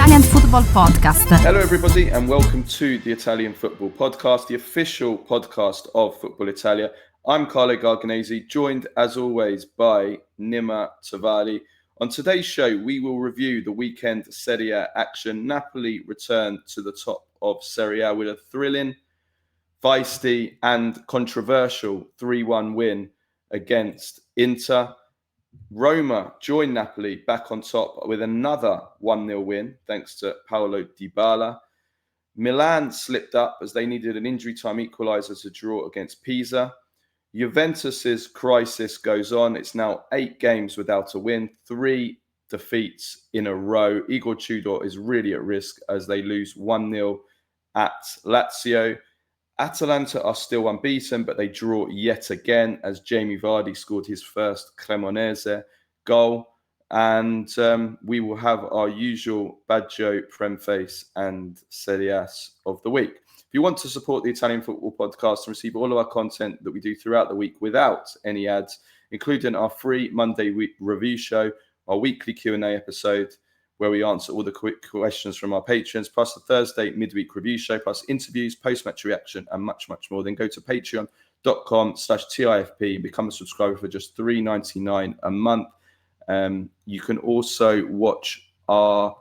Italian Football Podcast. Hello everybody and welcome to the Italian Football Podcast, the official podcast of Football Italia. I'm Carlo Garganese, joined as always by Nima and On today's show, we will review the weekend Serie A action. Napoli returned to the top of Serie A with a thrilling, feisty and controversial 3-1 win against Inter. Roma joined Napoli back on top with another 1-0 win thanks to Paulo Dybala. Milan slipped up as they needed an injury time equaliser to draw against Pisa. Juventus's crisis goes on. It's now 8 games without a win, 3 defeats in a row. Igor Tudor is really at risk as they lose 1-0 at Lazio. Atalanta are still unbeaten, but they draw yet again as Jamie Vardy scored his first Cremonese goal. And we will have our usual Baggio, Premface and Serie ASS of the week. If you want to support the Italian Football Podcast and receive all of our content that we do throughout the week without any ads, including our free Monday week review show, our weekly Q&A episode, where we answer all the quick questions from our patrons, plus the Thursday midweek review show, plus interviews, post-match reaction, and much, much more. Then go to patreon.com/TIFP and become a subscriber for just $3.99 a month. You can also watch our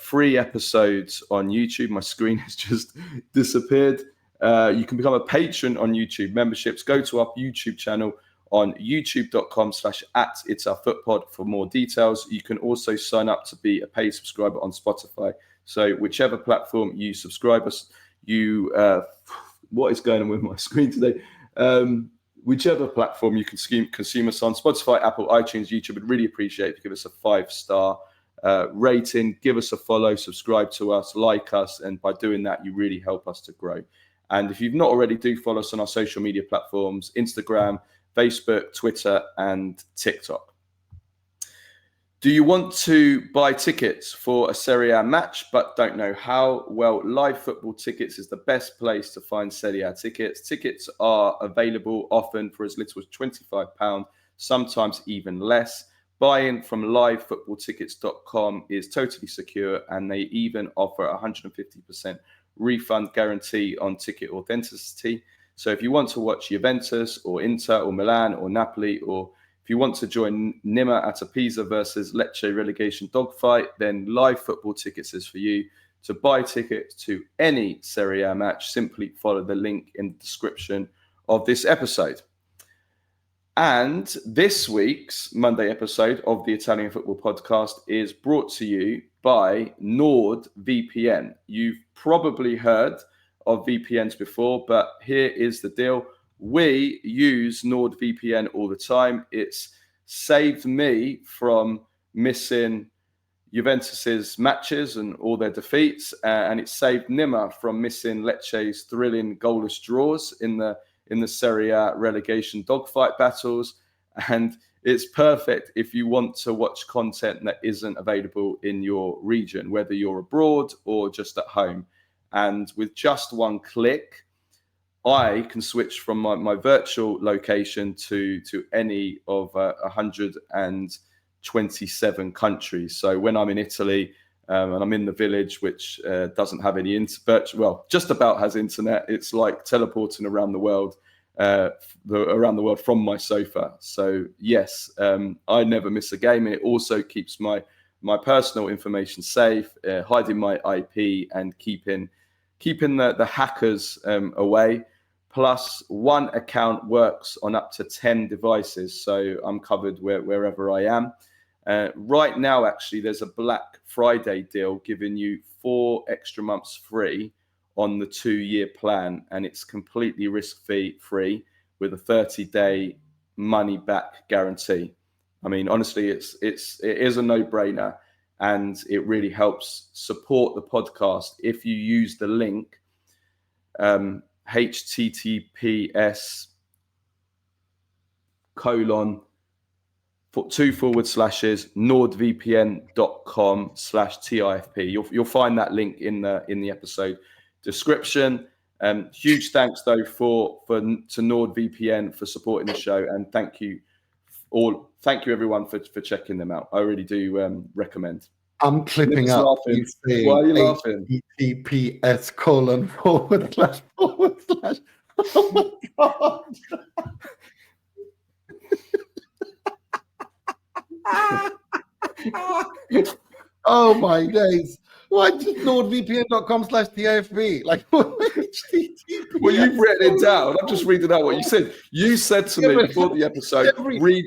free episodes on YouTube. My screen has just disappeared. You can become a patron on YouTube. Memberships, go to our YouTube channel on youtube.com/@itsourfootpod for more details. You can also sign up to be a paid subscriber on Spotify. So whichever platform you subscribe us, what is going on with my screen today? Whichever platform you consume us on, Spotify, Apple, iTunes, YouTube, would really appreciate if you give us a 5-star rating, give us a follow, subscribe to us, like us, and by doing that, you really help us to grow. And if you've not already, do follow us on our social media platforms, Instagram, Facebook, Twitter, and TikTok. Do you want to buy tickets for a Serie A match but don't know how? Well, Live Football Tickets is the best place to find Serie A tickets. Tickets are available often for as little as £25, sometimes even less. Buying from livefootballtickets.com is totally secure, and they even offer a 150% refund guarantee on ticket authenticity. So if you want to watch Juventus or Inter or Milan or Napoli, or if you want to join Nima at a Pisa versus Lecce relegation dogfight, then Live Football Tickets is for you. To buy tickets to any Serie A match, simply follow the link in the description of this episode. And this week's Monday episode of the Italian Football Podcast is brought to you by NordVPN. You've probably heard of VPNs before, but here is the deal. We use NordVPN all the time. It's saved me from missing Juventus's matches and all their defeats, and it saved Nima from missing Lecce's thrilling goalless draws in the Serie A relegation dogfight battles. And it's perfect if you want to watch content that isn't available in your region, whether you're abroad or just at home. And with just one click, I can switch from my virtual location to any of 127 countries. So when I'm in Italy and I'm in the village, which doesn't have any just about has internet, it's like teleporting around the world from my sofa. So yes, I never miss a game. It also keeps my personal information safe, hiding my IP and keeping the hackers away. Plus, one account works on up to 10 devices, so I'm covered wherever I am. Right now, actually, there's a Black Friday deal giving you 4 extra months free on the 2-year plan, and it's completely risk-free with a 30-day money-back guarantee. I mean, honestly, it is a no-brainer, and it really helps support the podcast if you use the link https://nordvpn.com/TIFP. You'll find that link in the episode description. Huge thanks though to NordVPN for supporting the show, and thank you everyone for checking them out. I really do recommend. I'm clipping Nick's up. laughing. Why are you laughing? HTTPS:// Oh my God. Oh my days. Why just nordvpn.com/TIFB? Like, HTTPS. Well, you've written it down. I'm just reading out what you said. You said to me before the episode, every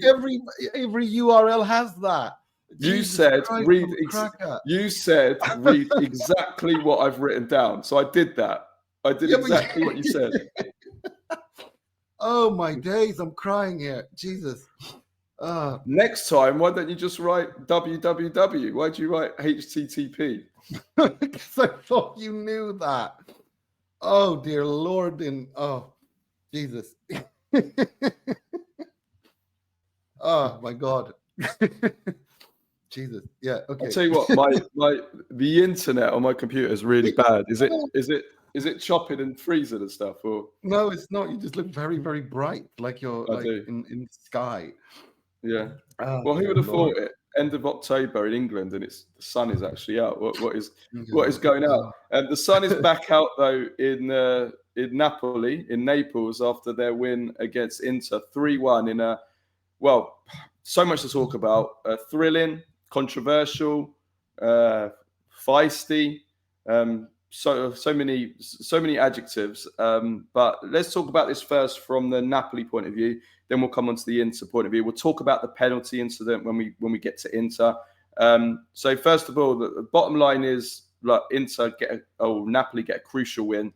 URL has that. You Jesus said Christ, read. I'm a cracker. You said read exactly what I've written down. So I did that. I did exactly what you said. Oh my days, I'm crying here. Jesus. Next time, why don't you just write www? Why do you write HTTP? Because I thought you knew that. Oh dear Lord, oh Jesus. Oh my God. Jesus. Yeah. Okay. I'll tell you what, the internet on my computer is really bad. Is it chopping and freezing and stuff? Or no, it's not. You just look very, very bright, like you're in the sky. Yeah. Oh, well, who would have thought it? End of October in England, and the sun is actually out. What is going out? And the sun is back out though in Napoli, in Naples, after their win against Inter 3-1 in so much to talk about. Thrilling, controversial, feisty. So many adjectives. But let's talk about this first from the Napoli point of view. Then we'll come on to the Inter point of view. We'll talk about the penalty incident when we get to Inter. So first of all, the bottom line is like Napoli get a crucial win.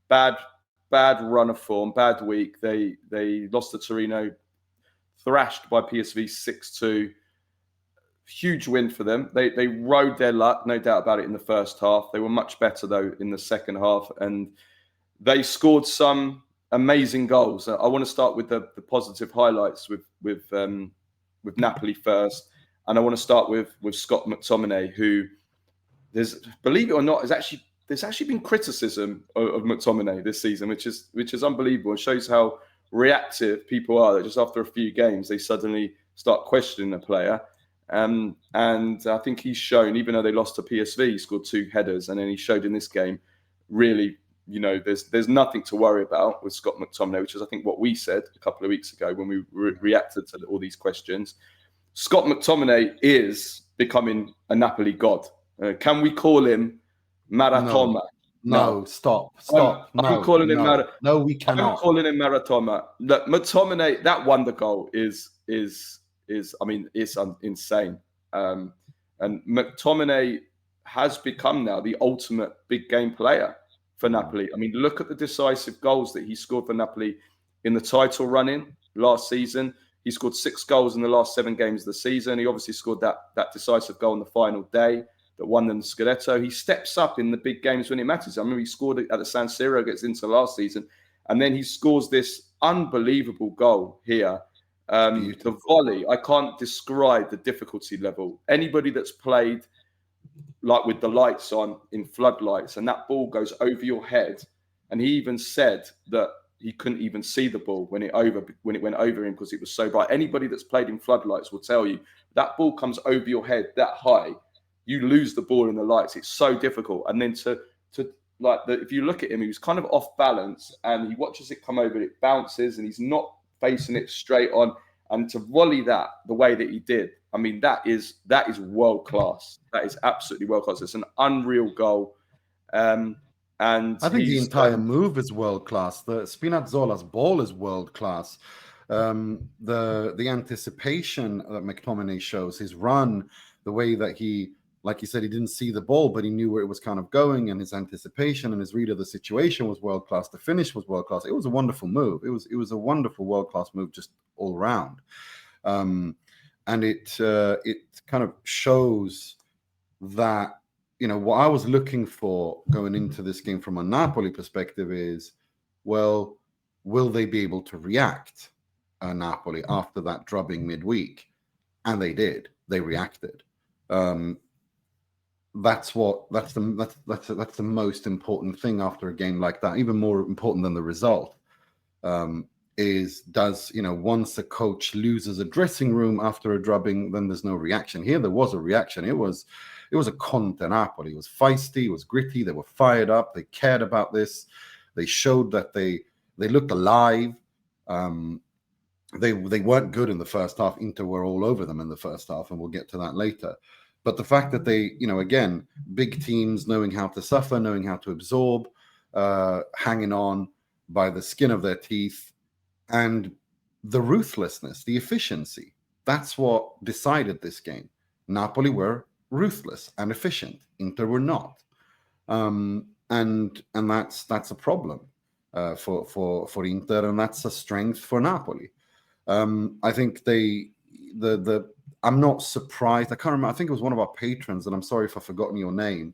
Bad run of form, bad week. They lost to Torino, thrashed by PSV 6-2. Huge win for them. They rode their luck, no doubt about it, in the first half. They were much better though in the second half, and they scored some amazing goals. I want to start with the positive highlights with Napoli first, and I want to start with Scott McTominay, who believe it or not, there's actually been criticism of McTominay this season, which is unbelievable and shows how reactive people are. That just after a few games they suddenly start questioning a player. And I think he's shown, even though they lost to PSV, he scored 2 headers, and then he showed in this game really. There's nothing to worry about with Scott McTominay, which is I think what we said a couple of weeks ago when we reacted to all these questions. Scott McTominay is becoming a Napoli god. Can we call him Maratoma? No, stop. I'm calling him Maratoma. No, we cannot. I'm calling him Maratoma. Look, McTominay, that Wondergoal is it's insane. And McTominay has become now the ultimate big game player for Napoli. I mean, look at the decisive goals that he scored for Napoli in the title run-in last season. He scored 6 goals in the last 7 games of the season. He obviously scored that decisive goal on the final day that won them the Scudetto. He steps up in the big games when it matters. I remember he scored at the San Siro against Inter last season, and then he scores this unbelievable goal here. The volley, I can't describe the difficulty level. Anybody that's played like with the lights on in floodlights and that ball goes over your head, and he even said that he couldn't even see the ball when it went over him because it was so bright. Anybody that's played in floodlights will tell you that ball comes over your head that high, you lose the ball in the lights. It's so difficult. And then if you look at him, he was kind of off balance, and he watches it come over, it bounces, and he's not facing it straight on. And to volley that the way that he did, I mean, that is world class. That is absolutely world class. It's an unreal goal. And I think the entire move is world class. The Spinazzola's ball is world class. The anticipation that McTominay shows, his run, the way that he, like you said, he didn't see the ball, but he knew where it was kind of going, and his anticipation and his read of the situation was world class. The finish was world class. It was a wonderful move. It was a wonderful world class move, just all around. And it kind of shows that, what I was looking for going into this game from a Napoli perspective is, well, will they be able to react, Napoli, after that drubbing midweek? And they did. They reacted. That's the most important thing after a game like that, even more important than the result. once a coach loses a dressing room after a drubbing, then there's no reaction. Here there was a reaction. It was a Conte Napoli. It was feisty, it was gritty, they were fired up, they cared about this, they showed that they looked alive. They weren't good in the first half. Inter were all over them in the first half, and we'll get to that later. But the fact that they, again, big teams knowing how to suffer, knowing how to absorb, hanging on by the skin of their teeth, and the ruthlessness, the efficiency, that's what decided this game. Napoli were ruthless and efficient. Inter were not. And that's a problem for Inter, and that's a strength for Napoli. I think I'm not surprised. I can't remember. I think it was one of our patrons, and I'm sorry if I've forgotten your name.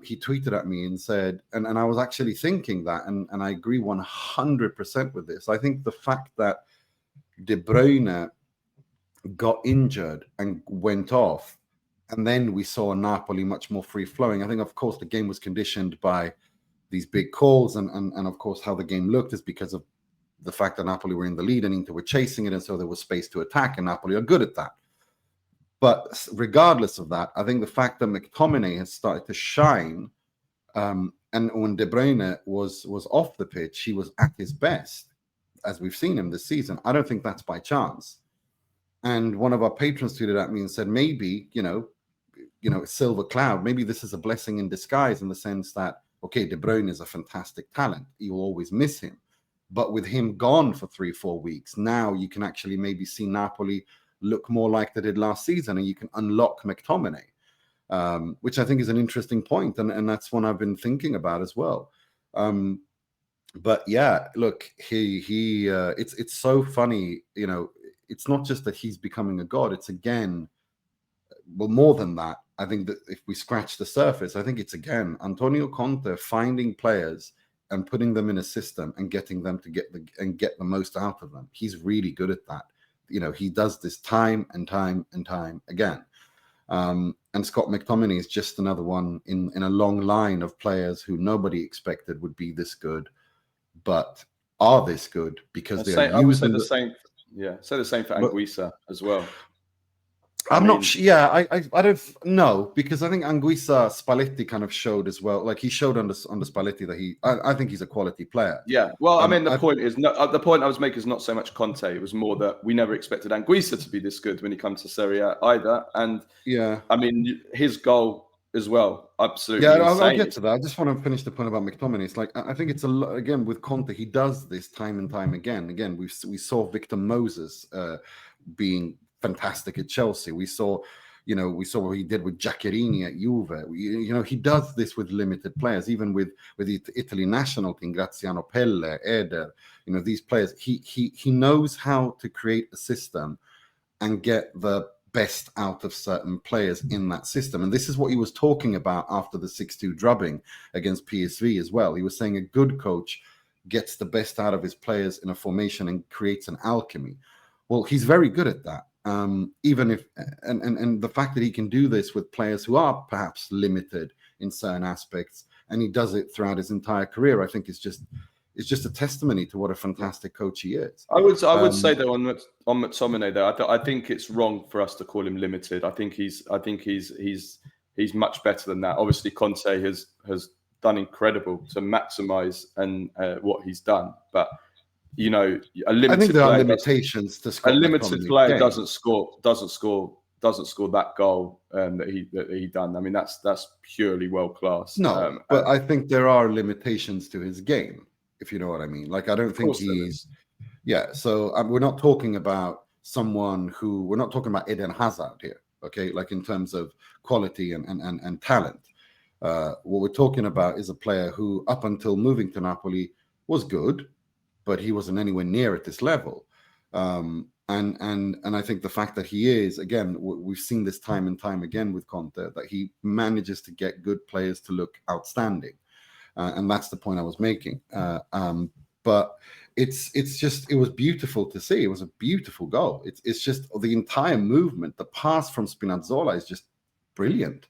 He tweeted at me and said, and I was actually thinking that, and I agree 100% with this. I think the fact that De Bruyne got injured and went off, and then we saw Napoli much more free-flowing. I think, of course, the game was conditioned by these big calls, and of course, how the game looked is because of the fact that Napoli were in the lead and Inter were chasing it, and so there was space to attack, and Napoli are good at that. But regardless of that, I think the fact that McTominay has started to shine, and when De Bruyne was off the pitch, he was at his best, as we've seen him this season. I don't think that's by chance. And one of our patrons tweeted at me and said, maybe, silver cloud, maybe this is a blessing in disguise, in the sense that, okay, De Bruyne is a fantastic talent. You'll always miss him. But with him gone for 3-4 weeks, now you can actually maybe see Napoli look more like they did last season, and you can unlock McTominay, which I think is an interesting point, and that's one I've been thinking about as well. But yeah, look, it's so funny, it's not just that he's becoming a god, it's again, well, more than that. I think that if we scratch the surface, I think it's again Antonio Conte finding players and putting them in a system and getting them to get the most out of them. He's really good at that. He does this time and time and time again. And Scott McTominay is just another one in a long line of players who nobody expected would be this good, but are this good because I would say the same. Yeah, say the same for Anguissa as well. I don't know, because I think Anguissa Spalletti kind of showed as well. Like, he showed under Spalletti that I think he's a quality player. Yeah. Well, the point I was making is not so much Conte. It was more that we never expected Anguissa to be this good when he comes to Serie A either. And yeah, his goal as well, absolutely. Yeah, I'll get to that. I just want to finish the point about McTominay. It's like, I think it's again with Conte, he does this time and time again. Again, we saw Victor Moses being fantastic at Chelsea. We saw what he did with Giaccherini at Juve. He does this with limited players, even with the Italy national team, Graziano Pelle, Eder. These players. He knows how to create a system and get the best out of certain players in that system. And this is what he was talking about after the 6-2 drubbing against PSV as well. He was saying a good coach gets the best out of his players in a formation and creates an alchemy. Well, he's very good at that. Even if and the fact that he can do this with players who are perhaps limited in certain aspects, and he does it throughout his entire career, I think it's just a testimony to what a fantastic coach he is. I would say though on McTominay though, I think it's wrong for us to call him limited. I think he's much better than that. Obviously, Conte has done incredible to maximise and what he's done, but I think there are limitations to Scott. A limited player doesn't score that goal that he done. That's purely world class. No, but I think there are limitations to his game, if you know what I mean. Like, I don't think he's. Yeah, so we're not talking about we're not talking about Eden Hazard here, okay? Like, in terms of quality and talent. What we're talking about is a player who, up until moving to Napoli, was good, but he wasn't anywhere near at this level. And I think the fact that he is, again, we've seen this time and time again with Conte, that he manages to get good players to look outstanding. And that's the point I was making. But it was beautiful to see. It was a beautiful goal. It's just the entire movement, the pass from Spinazzola is just brilliant.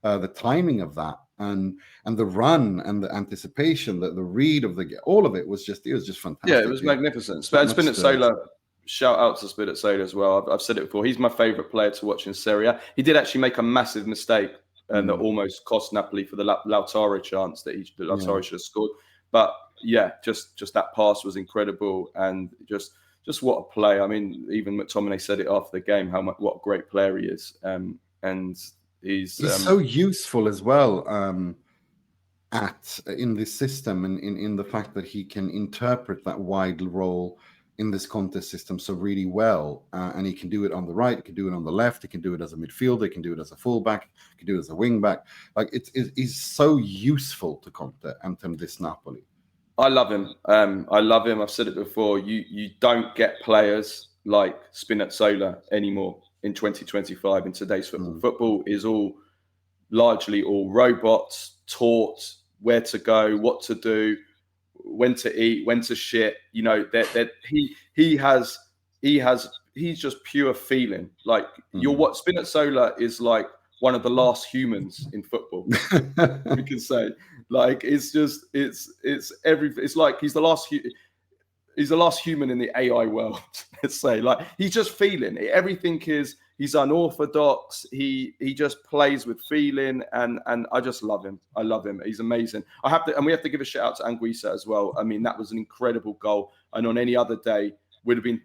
The timing of that, and the run and the anticipation, the read of the game, all of it was just fantastic. Yeah, it was magnificent. Spinazzola, shout out to Spinazzola as well. I've said it before. He's my favourite player to watch in Serie A. He did actually make a massive mistake and that almost cost Napoli for the Lautaro chance that Lautaro should have scored. But yeah, just that pass was incredible, and just what a play. I mean, even McTominay said it after the game what a great player he is, and he's so useful as well in this system, and in the fact that he can interpret that wide role in this Conte system so really well, and he can do it on the right, he can do it on the left, he can do it as a midfielder, he can do it as a fullback, he can do it as a wing back. Like he's so useful to Conte and to this Napoli. I love him. I've said it before. You don't get players like Spinazzola anymore in 2025 in today's football. Football is largely all robots, taught where to go, what to do, when to eat, when to shit. You know, that he's just pure feeling. Like Spinazzola is like one of the last humans in football. We can say, like, it's like he's the last human in the AI world. Let's say, like, he's just feeling. Everything he's unorthodox. He just plays with feeling, and I just love him. I love him. He's amazing. We have to give a shout out to Anguissa as well. I mean, that was an incredible goal. And on any other day, we'd have been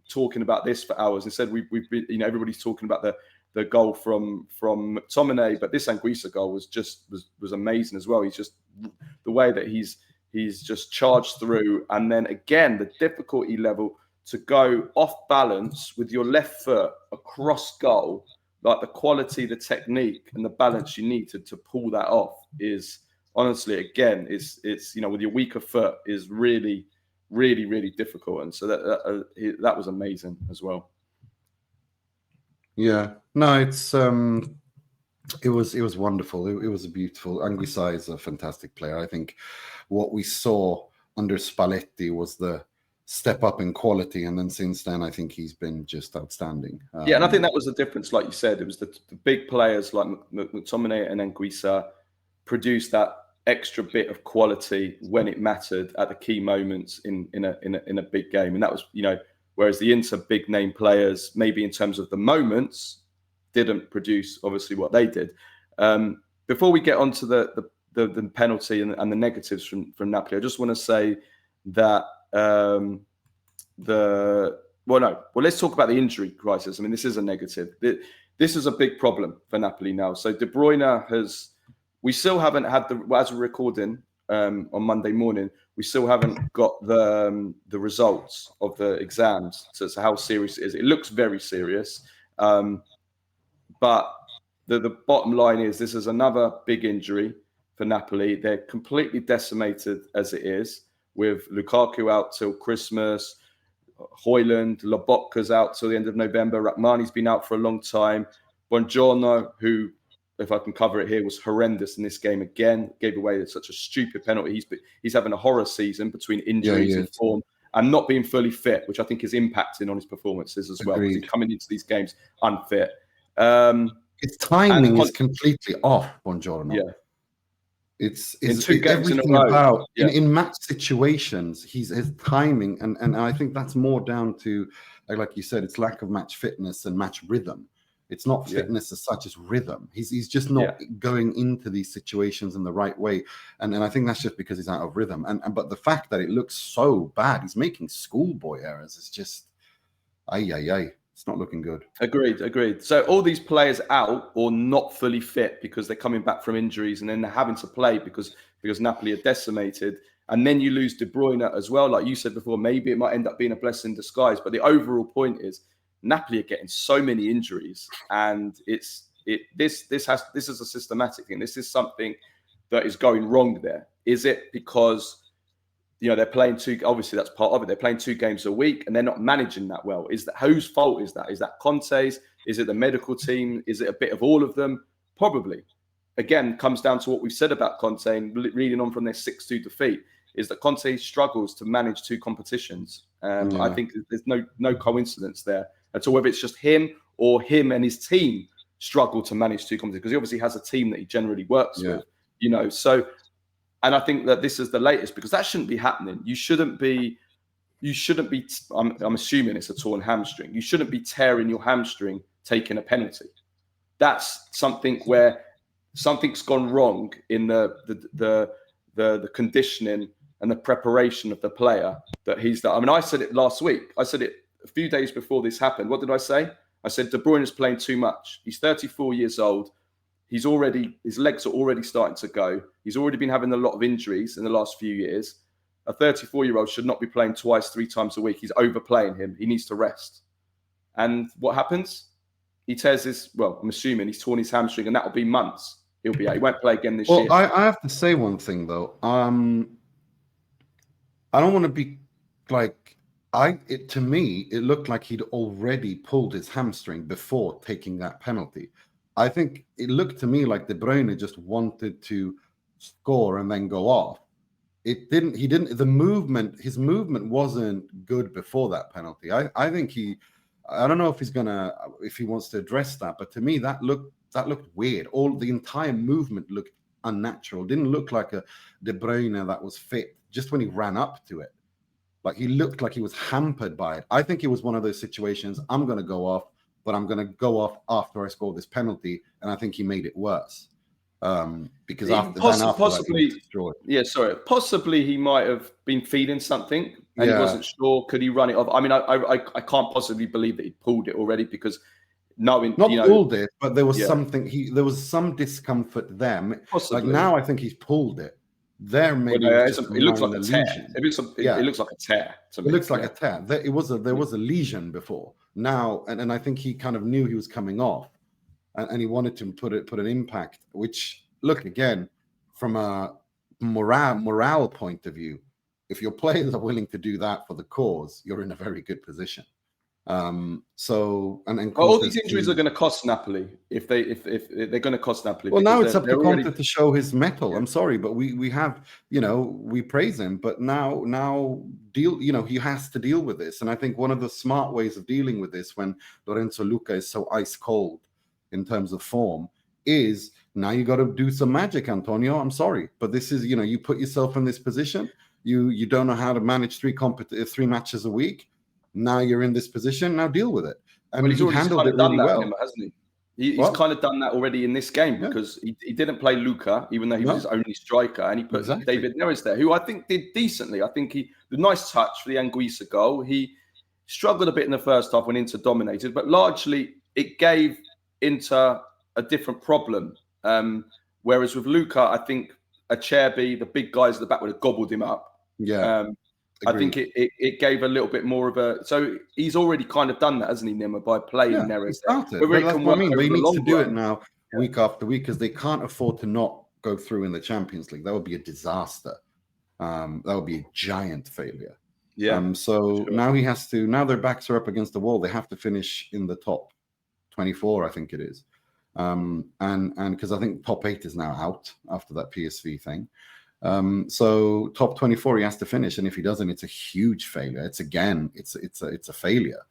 talking about this for hours. Instead, we've been, you know, everybody's talking about the goal from McTominay, but this Anguissa goal was amazing as well. He's just the way that he's just charged through, and then again the difficulty level to go off balance with your left foot across goal, like the quality, the technique, and the balance you need to pull that off is honestly, again, it's you know, with your weaker foot is really, really, really difficult, and so that was amazing as well. Yeah, no, it was wonderful. It was beautiful. Anguissa is a fantastic player. I think what we saw under Spalletti was the step up in quality, and then since then, I think he's been just outstanding. Yeah, and I think that was the difference. Like you said, it was the big players like McTominay and Anguissa produced that extra bit of quality when it mattered at the key moments in a big game, and that was, you know. Whereas the Inter big name players, maybe in terms of the moments, didn't produce obviously what they did. Before we get on to the penalty and the negatives from Napoli, I just want to say that let's talk about the injury crisis. I mean, this is a negative. This is a big problem for Napoli now. So De Bruyne we still haven't had as we're recording on Monday morning, we still haven't got the results of the exams. So how serious it is. It looks very serious. But the bottom line is this is another big injury for Napoli. They're completely decimated as it is, with Lukaku out till Christmas, Højlund, Lobotka's out till the end of November, Rachmani's been out for a long time. Buongiorno, who, if I can cover it here, was horrendous in this game again, gave away such a stupid penalty. He's having a horror season between injuries and form and not being fully fit, which I think is impacting on his performances as well, because he's coming into these games unfit. His timing is completely off, Buongiorno. Yeah. It's everything about in match situations. His timing, and I think that's more down to, like you said, it's lack of match fitness and match rhythm. It's not fitness as such as rhythm. He's just not going into these situations in the right way, and I think that's just because he's out of rhythm. But the fact that it looks so bad, he's making schoolboy errors. It's just, it's not looking good. Agreed. So all these players out or not fully fit because they're coming back from injuries, and then they're having to play because Napoli are decimated, and then you lose De Bruyne as well. Like you said before, maybe it might end up being a blessing in disguise. But the overall point is, Napoli are getting so many injuries, and this is a systematic thing. This is something that is going wrong there. Is it because they're playing obviously that's part of it. They're playing 2 games a week and they're not managing that well. Is that whose fault is that? Is that Conte's? Is it the medical team? Is it a bit of all of them? Probably. Again, comes down to what we've said about Conte, and reading on from their 6-2 defeat, is that Conte struggles to manage 2 competitions. I think there's no coincidence there at all, whether it's just him or him and his team struggle to manage two competitions because he obviously has a team that he generally works with, So, and I think that this is the latest because that shouldn't be happening. You shouldn't be. I'm assuming it's a torn hamstring. You shouldn't be tearing your hamstring taking a penalty. That's something where something's gone wrong in the conditioning and the preparation of the player that he's done. I mean, I said it last week. I said it a few days before this happened. What did I say? I said De Bruyne is playing too much. He's 34 years old. His legs are already starting to go. He's already been having a lot of injuries in the last few years. A 34-year-old should not be playing twice, 3 times a week. He's overplaying him. He needs to rest. And what happens? He tears I'm assuming he's torn his hamstring, and that'll be months. He won't play again this year. I have to say one thing though. I don't want to be like to me, it looked like he'd already pulled his hamstring before taking that penalty. I think it looked to me like De Bruyne just wanted to score and then go off. His movement wasn't good before that penalty. I think I don't know if he wants to address that, but to me that looked weird. The entire movement looked unnatural. Didn't look like a De Bruyne that was fit just when he ran up to it. Like he looked like he was hampered by it. I think it was one of those situations, I'm going to go off, but I'm going to go off after I score this penalty. And I think he made it worse. Because possibly he might have been feeling something and he wasn't sure. Could he run it off? I mean, I can't possibly believe that he pulled it already because pulled it, but there was something. There was some discomfort there. Possibly. Like now, I think he's pulled it. There, maybe it looks like a tear. It looks like a tear. It looks like a tear. There was a lesion before. Now, and I think he kind of knew he was coming off, and he wanted to put an impact. Which, look again, from a morale point of view, if your players are willing to do that for the cause, you're in a very good position. All these injuries are going to cost Napoli if they're going to cost Napoli. Well, now it's up to Conte to show his mettle. I'm sorry, but we have, we praise him, but now he has to deal with this. And I think one of the smart ways of dealing with this when Lorenzo Luca is so ice cold in terms of form is now you got to do some magic, Antonio. I'm sorry, but this is, you put yourself in this position. You don't know how to manage 3 matches a week. Now you're in this position. Now deal with it. I mean, he handled it really well, hasn't he? He's kind of done that already in this game because he didn't play Luca, even though he was his only striker, and he put David Neres there, who I think did decently. I think the nice touch for the Anguissa goal. He struggled a bit in the first half when Inter dominated, but largely it gave Inter a different problem. Whereas with Luca, I think Acerbi, the big guys at the back would have gobbled him up. Yeah. I think it gave a little bit more of a. So he's already kind of done that, hasn't he, Nima, by playing Neres? That's what I mean. They need to do it now, week after week, because they can't afford to not go through in the Champions League. That would be a disaster. That would be a giant failure. Yeah. Now he has to. Now their backs are up against the wall. They have to finish in the top 24, I think it is. And because I think top 8 is now out after that PSV thing. So top 24 he has to finish, and if he doesn't, it's a huge failure. It's a failure.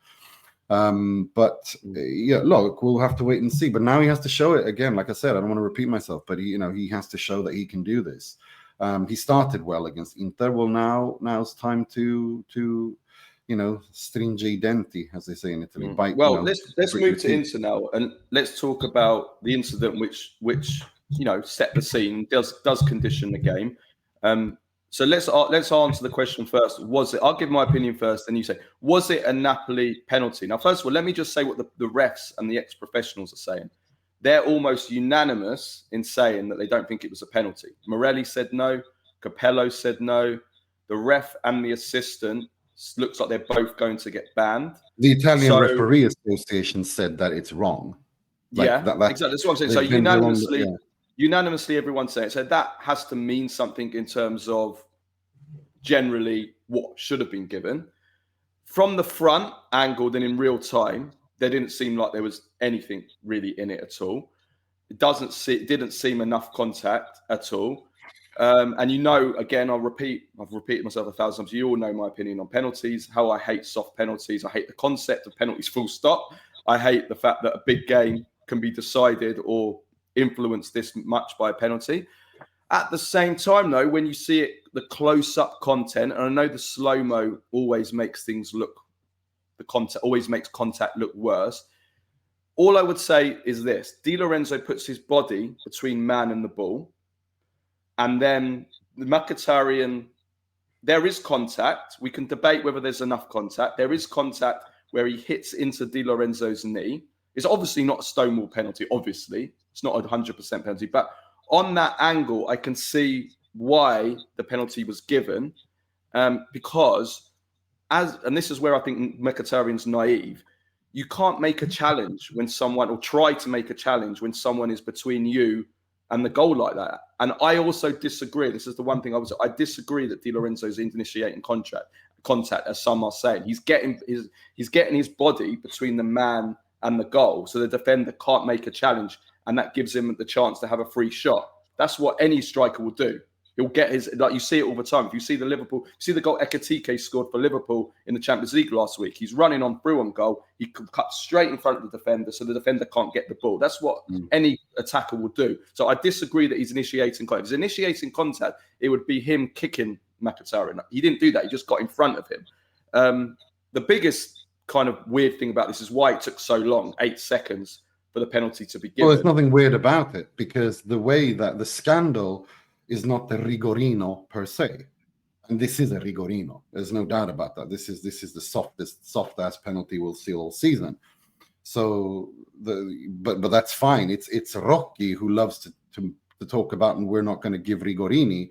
But look, we'll have to wait and see. But now he has to show it again. Like I said, I don't want to repeat myself, but he has to show that he can do this. He started well against Inter. Well, now it's time to stringe I denti, as they say in Italy. Bite, let's move to Inter now, and let's talk about the incident which set the scene, does condition the game. So let's answer the question first. Was it? I'll give my opinion first, and you say, was it a Napoli penalty? Now, first of all, let me just say what the refs and the ex-professionals are saying. They're almost unanimous in saying that they don't think it was a penalty. Morelli said no. Capello said no. The ref and the assistant looks like they're both going to get banned. The Italian Referee Association said that it's wrong. Exactly. That's what I'm saying. So unanimously, everyone's saying it. So that has to mean something in terms of generally what should have been given. From the front, angled and in real time, there didn't seem like there was anything really in it at all. It didn't seem enough contact at all. And again, I've repeated myself 1,000 times. You all know my opinion on penalties, how I hate soft penalties. I hate the concept of penalties full stop. I hate the fact that a big game can be decided or influenced this much by a penalty. At the same time, though, when you see it, the close-up content, and I know the slow-mo always makes things look, the contact always makes contact look worse. All I would say is this: Di Lorenzo puts his body between man and the ball, and then the Mkhitaryan, there is contact. We can debate whether there's enough contact. There is contact where he hits into Di Lorenzo's knee. It's obviously not a Stonewall penalty, obviously. It's not a 100% penalty. But on that angle, I can see why the penalty was given. Because, and this is where I think Mkhitaryan's naive, you can't make a challenge when someone, or try to make a challenge when someone is between you and the goal like that. And I also disagree. This is the one thing I disagree that Di Lorenzo's initiating contact, as some are saying. He's getting his body between the man and the goal, so the defender can't make a challenge, and that gives him the chance to have a free shot. That's what any striker will do. He'll get his, like you see it all the time. If you see the goal Ekitike scored for Liverpool in the Champions League last week, he's running on through on goal. He could cut straight in front of the defender, so the defender can't get the ball. That's what any attacker will do. So I disagree that he's initiating contact. If he's initiating contact, it would be him kicking Mkhitaryan. He didn't do that. He just got in front of him. The biggest kind of weird thing about this is why it took so long, 8 seconds, for the penalty to be given. Well, there's nothing weird about it, because the way that the scandal is not the rigorino per se, and this is a rigorino. There's no doubt about that. This is the soft ass penalty we'll see all season. So but that's fine. It's Rocky who loves to talk about, and we're not going to give rigorini,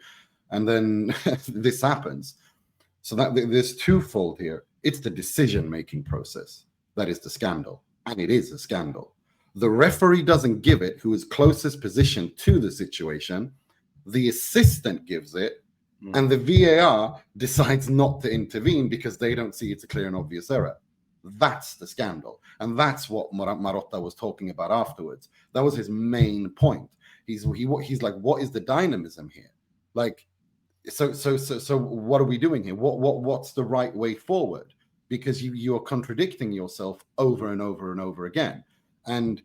and then this happens. So that there's twofold here. It's the decision-making process that is the scandal, and it is a scandal. The referee doesn't give it, who is closest position to the situation. The assistant gives it, and the VAR decides not to intervene because they don't see it's a clear and obvious error. That's the scandal, and that's what Marotta was talking about afterwards. That was his main point. He's like, what is the dynamism here? Like, so what are we doing here? What's the right way forward? Because you're contradicting yourself over and over and over again. And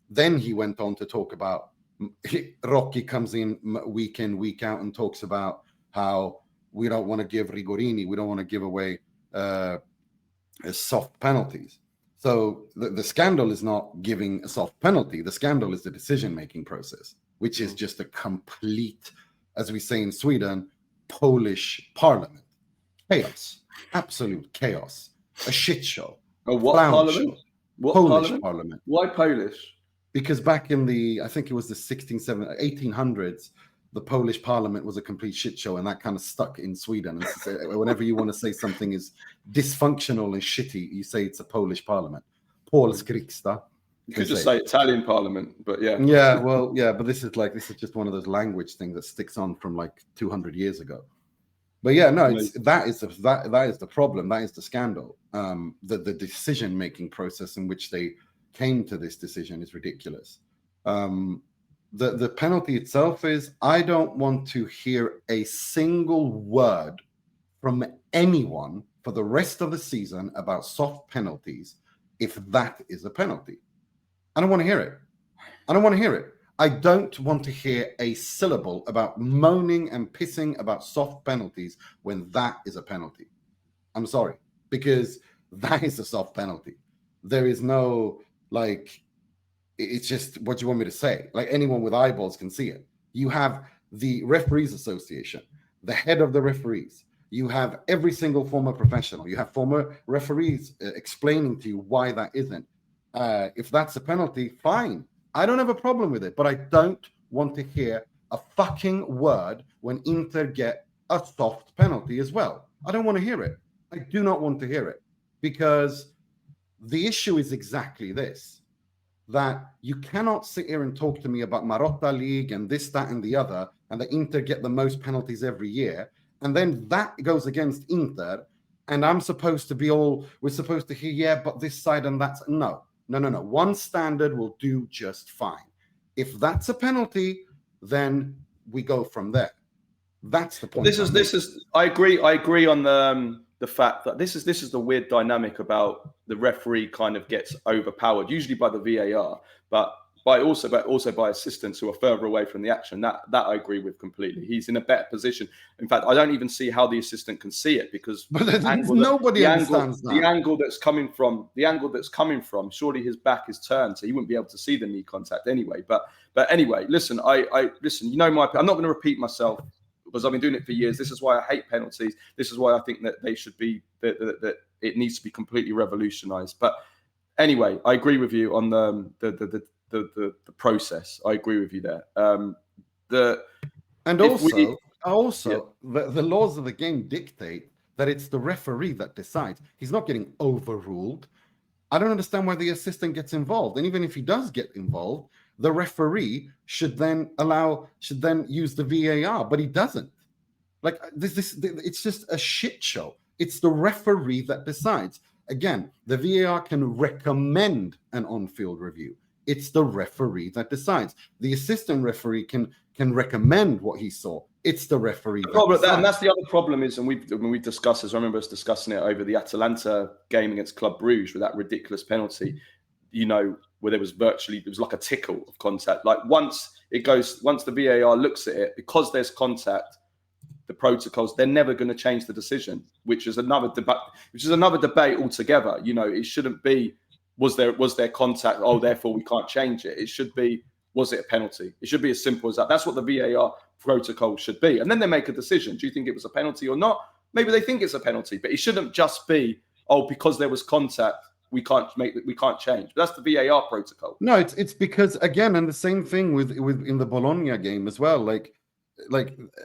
then he went on to talk about Rocky comes in, week out, and talks about how we don't want to give rigorini, we don't want to give away soft penalties. So the scandal is not giving a soft penalty. The scandal is the decision-making process, which is just a complete, as we say in Sweden, Polish parliament. Chaos. Absolute chaos. A shit show. Oh, what parliament? Show. What Polish parliament? Why Polish? Because back in I think it was the 1800s, the Polish parliament was a complete shit show, and that kind of stuck in Sweden. And whenever you want to say something is dysfunctional and shitty, you say it's a Polish parliament. Polsk riksdag. You could just say Italian parliament, but yeah. Yeah, well, yeah, but this is just one of those language things that sticks on from like 200 years ago. But yeah, no, that is the problem. That is the scandal. The decision-making process in which they came to this decision is ridiculous. The penalty itself is, I don't want to hear a single word from anyone for the rest of the season about soft penalties if that is a penalty. I don't want to hear it. I don't want to hear it. I don't want to hear a syllable about moaning and pissing about soft penalties when that is a penalty. I'm sorry, because that is a soft penalty. There is no, like, it's just, what do you want me to say? Like, anyone with eyeballs can see it. You have the Referees Association, the head of the referees. You have every single former professional. You have former referees explaining to you why that isn't. If that's a penalty, fine. I don't have a problem with it, but I don't want to hear a fucking word when Inter get a soft penalty as well. I don't want to hear it. I do not want to hear it, because the issue is exactly this, that you cannot sit here and talk to me about Marotta League and this, that, and the other, and that Inter get the most penalties every year, and then that goes against Inter, and we're supposed to hear, yeah, but this side and that's, no. One standard will do just fine. If that's a penalty, then we go from there. That's the point. I agree on the fact that this is the weird dynamic about the referee kind of gets overpowered, usually by the VAR. But but also by assistants who are further away from the action. That I agree with completely. He's in a better position. In fact, I don't even see how the assistant can see it, because nobody understands that. The angle that's coming from, surely his back is turned, so he wouldn't be able to see the knee contact anyway. But anyway, listen, I listen. You know, I'm not going to repeat myself, because I've been doing it for years. This is why I hate penalties. This is why I think that they should be that it needs to be completely revolutionized. But anyway, I agree with you on the process. I agree with you there. The laws of the game dictate that it's the referee that decides. He's not getting overruled. I don't understand why the assistant gets involved. And even if he does get involved, the referee should then use the VAR, but he doesn't. Like this, it's just a shit show. It's the referee that decides. Again, the VAR can recommend an on-field review. It's the referee that decides. The assistant referee can recommend what he saw. It's the referee. And that's the other problem is, and we've discussed this. I remember us discussing it over the Atalanta game against Club Brugge with that ridiculous penalty. You know, where it was like a tickle of contact. Like once the VAR looks at it, because there's contact, the protocols, they're never going to change the decision, which is another debate altogether. You know, it shouldn't be, was there contact? Oh, therefore we can't change it. It should be, was it a penalty? It should be as simple as that. That's what the VAR protocol should be. And then they make a decision. Do you think it was a penalty or not? Maybe they think it's a penalty, but it shouldn't just be, oh, because there was contact, we can't change. But that's the VAR protocol. No, it's because, again, and the same thing with in the Bologna game as well. Like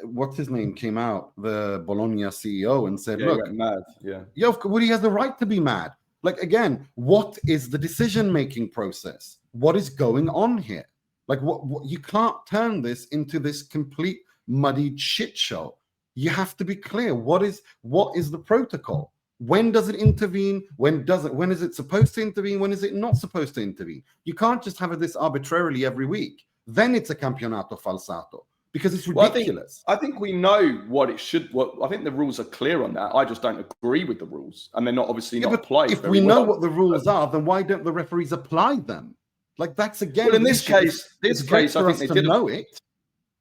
what's his name came out, the Bologna CEO, and said, "Look, he went mad." Yeah, well, he has the right to be mad. Like, again, what is the decision-making process? What is going on here? Like, what you can't turn this into this complete muddied shit show. You have to be clear. What is the protocol? When does it intervene? When doesn't? When is it supposed to intervene? When is it not supposed to intervene? You can't just have this arbitrarily every week. Then it's a campionato falsato, because it's ridiculous. I think we know what it should. I think the rules are clear on that. I just don't agree with the rules, and they're not applied. If we know what the rules are, then why don't the referees apply them? Like, that's again. Well, in this case, I think they did know it.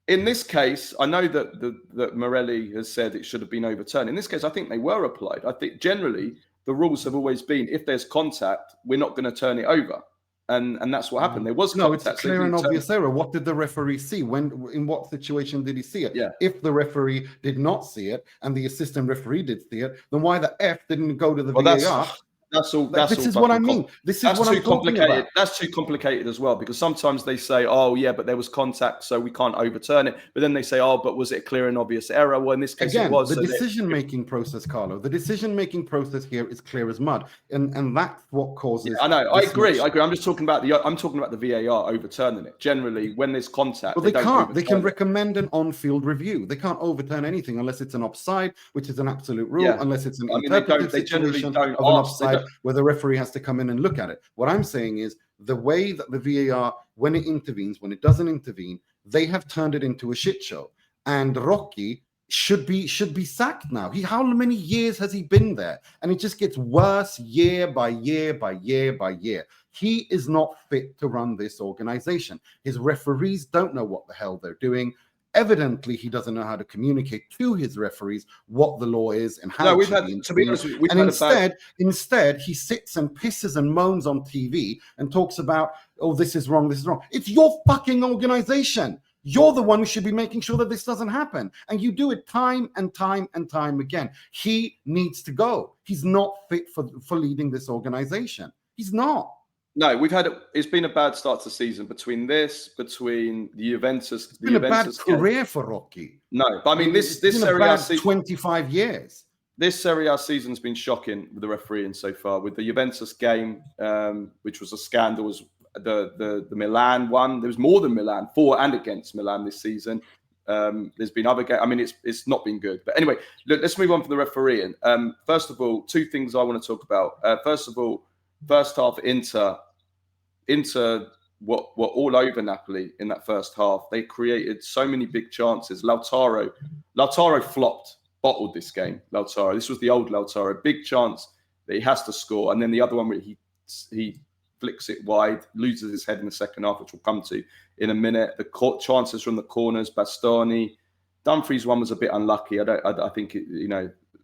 In this case, I know that Morelli has said it should have been overturned. In this case, I think they were applied. I think generally the rules have always been, if there's contact, we're not going to turn it over. And that's what happened. There was contact. No, it's a clear and obvious error. What did the referee see? In what situation did he see it? Yeah. If the referee did not see it and the assistant referee did see it, then why the F didn't go to the VAR? This is what I mean. This is what I'm talking about. That's too complicated as well, because sometimes they say, "Oh, yeah, but there was contact, so we can't overturn it." But then they say, "Oh, but was it a clear and obvious error?" Well, in this case, it was. The decision-making process, Carlo. The decision-making process here is clear as mud, and that's what causes. I know. I agree. I'm just talking about the VAR overturning it. Generally, when there's contact, well, they can't. They can recommend an on-field review. They can't overturn anything unless it's an offside, which is an absolute rule. Yeah. Unless it's an interpretive situation of an offside, where the referee has to come in and look at it. What I'm saying is the way that the VAR, when it intervenes, when it doesn't intervene, they have turned it into a shit show. And Rocky should be sacked now. How many years has he been there? And it just gets worse year by year by year by year. He is not fit to run this organization. His referees don't know what the hell they're doing. Evidently, he doesn't know how to communicate to his referees what the law is and how. No, to be honest, instead, he sits and pisses and moans on TV and talks about, "Oh, this is wrong, this is wrong." It's your fucking organization. You're the one who should be making sure that this doesn't happen, and you do it time and time and time again. He needs to go. He's not fit for leading this organization. He's not. No, it's been a bad start to the season between the Juventus. It's been a bad career for Rocky. No, but I mean, this Serie A season, 25 years. This Serie A season's been shocking with the refereeing so far. With the Juventus game, which was a scandal, was the Milan one. There was more than Milan, for and against Milan this season. There's been other games. I mean, it's not been good. But anyway, look, let's move on from the refereeing. First of all, two things I want to talk about. First of all, first half, Inter were all over Napoli in that first half. They created so many big chances. Lautaro flopped, bottled this game. This was the old Lautaro. Big chance that he has to score, and then the other one where he flicks it wide, loses his head in the second half, which we'll come to in a minute. The chances from the corners, Bastoni, Dumfries one was a bit unlucky. I think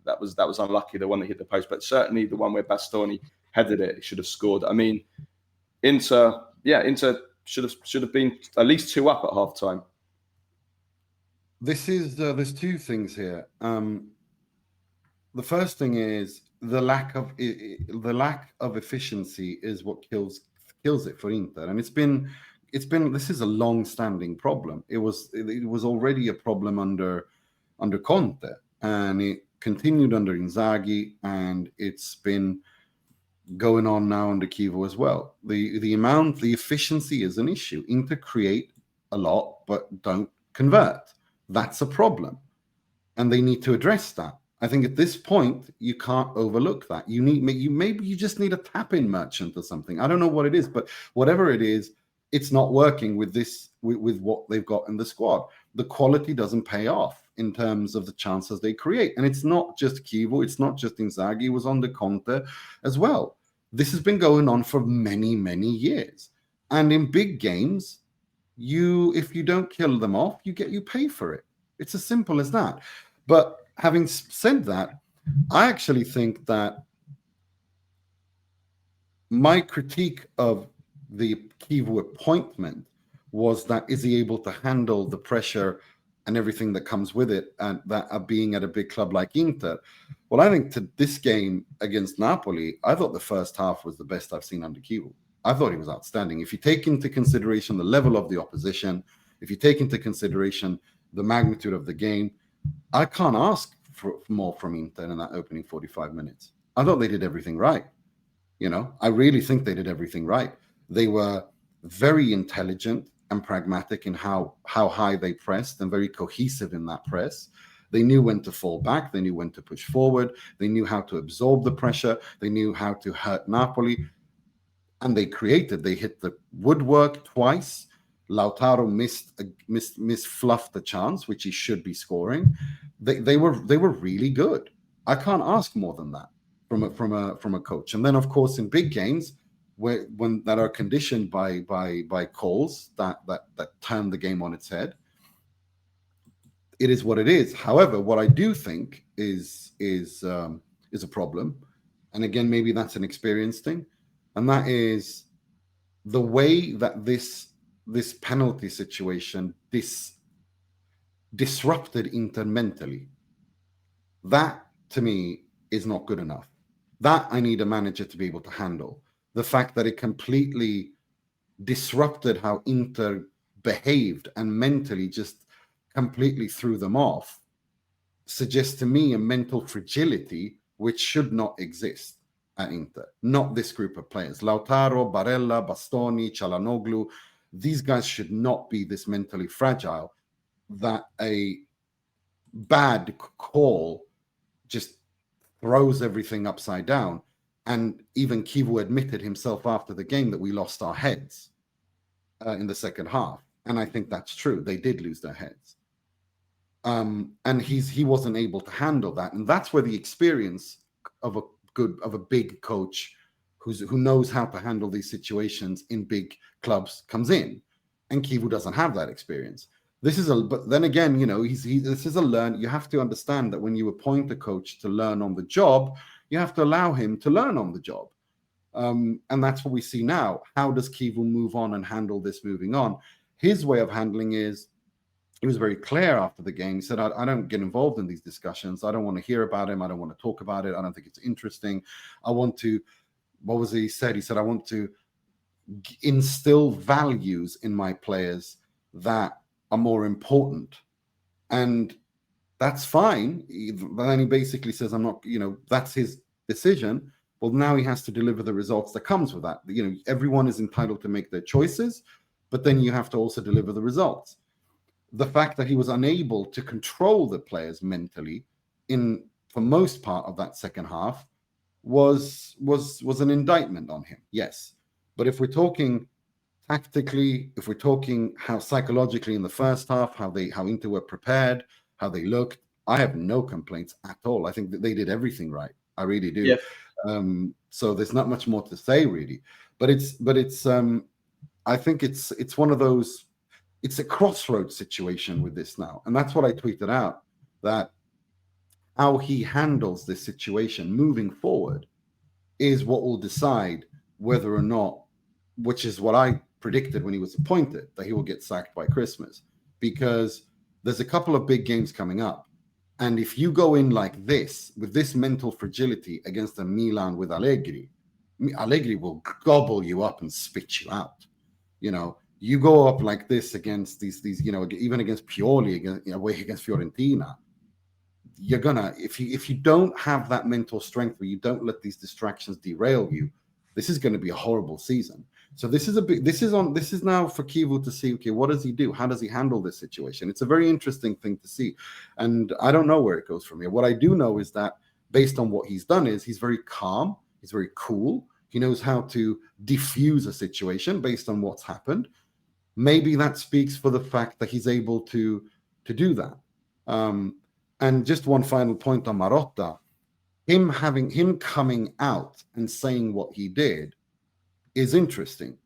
that was unlucky, the one that hit the post, but certainly the one where Bastoni headed it, should have scored. I mean, Inter should have been at least 2 up at half time. This is there's two things here. The first thing is the lack of efficiency is what kills it for Inter, and it's been this is a long-standing problem. It was already a problem under Conte, and it continued under Inzaghi, and it's been going on now under Chievo as well. The efficiency is an issue. Inter create a lot but don't convert. That's a problem, and they need to address that. I think at this point you can't overlook that. Maybe you just need a tap-in merchant or something. I don't know what it is, but whatever it is, it's not working with what they've got in the squad. The quality doesn't pay off in terms of the chances they create, and it's not just Chievo, it's not just Inzaghi. It was under Conte as well. This has been going on for many, many years, and in big games, if you don't kill them off, you pay for it. It's as simple as that. But having said that, I actually think that my critique of the Chievo appointment was that, is he able to handle the pressure and everything that comes with it, and that are being at a big club like Inter? Well, I think to this game against Napoli, I thought the first half was the best I've seen under Chievo. I thought he was outstanding. If you take into consideration the level of the opposition, if you take into consideration the magnitude of the game, I can't ask for more from Inter in that opening 45 minutes. I thought they did everything right. I really think they did everything right. They were very intelligent and pragmatic in how high they pressed, and very cohesive in that press. They knew when to fall back. They knew when to push forward. They knew how to absorb the pressure. They knew how to hurt Napoli. And they hit the woodwork twice. Lautaro misfluffed the chance, which he should be scoring. They were really good. I can't ask more than that from a coach. And then, of course, in big games, when that are conditioned by calls that turn the game on its head, it is what it is. However, what I do think is a problem, and again, maybe that's an experience thing, and that is the way that this penalty situation disrupted Inter mentally. That, to me, is not good enough. That I need a manager to be able to handle. The fact that it completely disrupted how Inter behaved and mentally just completely threw them off suggests to me a mental fragility which should not exist at Inter. Not this group of players. Lautaro, Barella, Bastoni, Çalhanoğlu, these guys should not be this mentally fragile, that a bad call just throws everything upside down. And even Chievo admitted himself after the game that we lost our heads in the second half. And I think that's true. They did lose their heads. And he wasn't able to handle that. And that's where the experience of a big coach who knows how to handle these situations in big clubs comes in. And Chievo doesn't have that experience. But then again, this is a learn. You have to understand that when you appoint a coach to learn on the job, you have to allow him to learn on the job. And that's what we see now. How does Chievo move on and handle this moving on? His way of handling is, he was very clear after the game. He said, I don't get involved in these discussions. I don't want to hear about him. I don't want to talk about it. I don't think it's interesting. I want to, what was it he said? He said, I want to instill values in my players that are more important. And that's fine. But then he basically says, I'm not, that's his decision. Well, now he has to deliver the results that comes with that. Everyone is entitled to make their choices, but then you have to also deliver the results. The fact that he was unable to control the players mentally for most part of that second half was an indictment on him. Yes. But if we're talking tactically, if we're talking how psychologically in the first half, how Inter were prepared, how they looked, I have no complaints at all. I think that they did everything right. I really do. Yeah. So there's not much more to say, really. But it's I think it's one of those, it's a crossroads situation with this now. And that's what I tweeted out, that how he handles this situation moving forward is what will decide whether or not, which is what I predicted when he was appointed, that he will get sacked by Christmas, because there's a couple of big games coming up. And if you go in like this, with this mental fragility against a Milan with Allegri will gobble you up and spit you out. You know, you go up like this against these, you know, even against Pioli, away against Fiorentina, you're gonna, if you don't have that mental strength where you don't let these distractions derail you, this is going to be a horrible season. So this is now for Kivu to see, okay, what does he do? How does he handle this situation? It's a very interesting thing to see. And I don't know where it goes from here. What I do know is that based on what he's done is he's very calm. He's very cool. He knows how to diffuse a situation based on what's happened. Maybe that speaks for the fact that he's able to do that. And just one final point on Marotta, him coming out and saying what he did is interesting.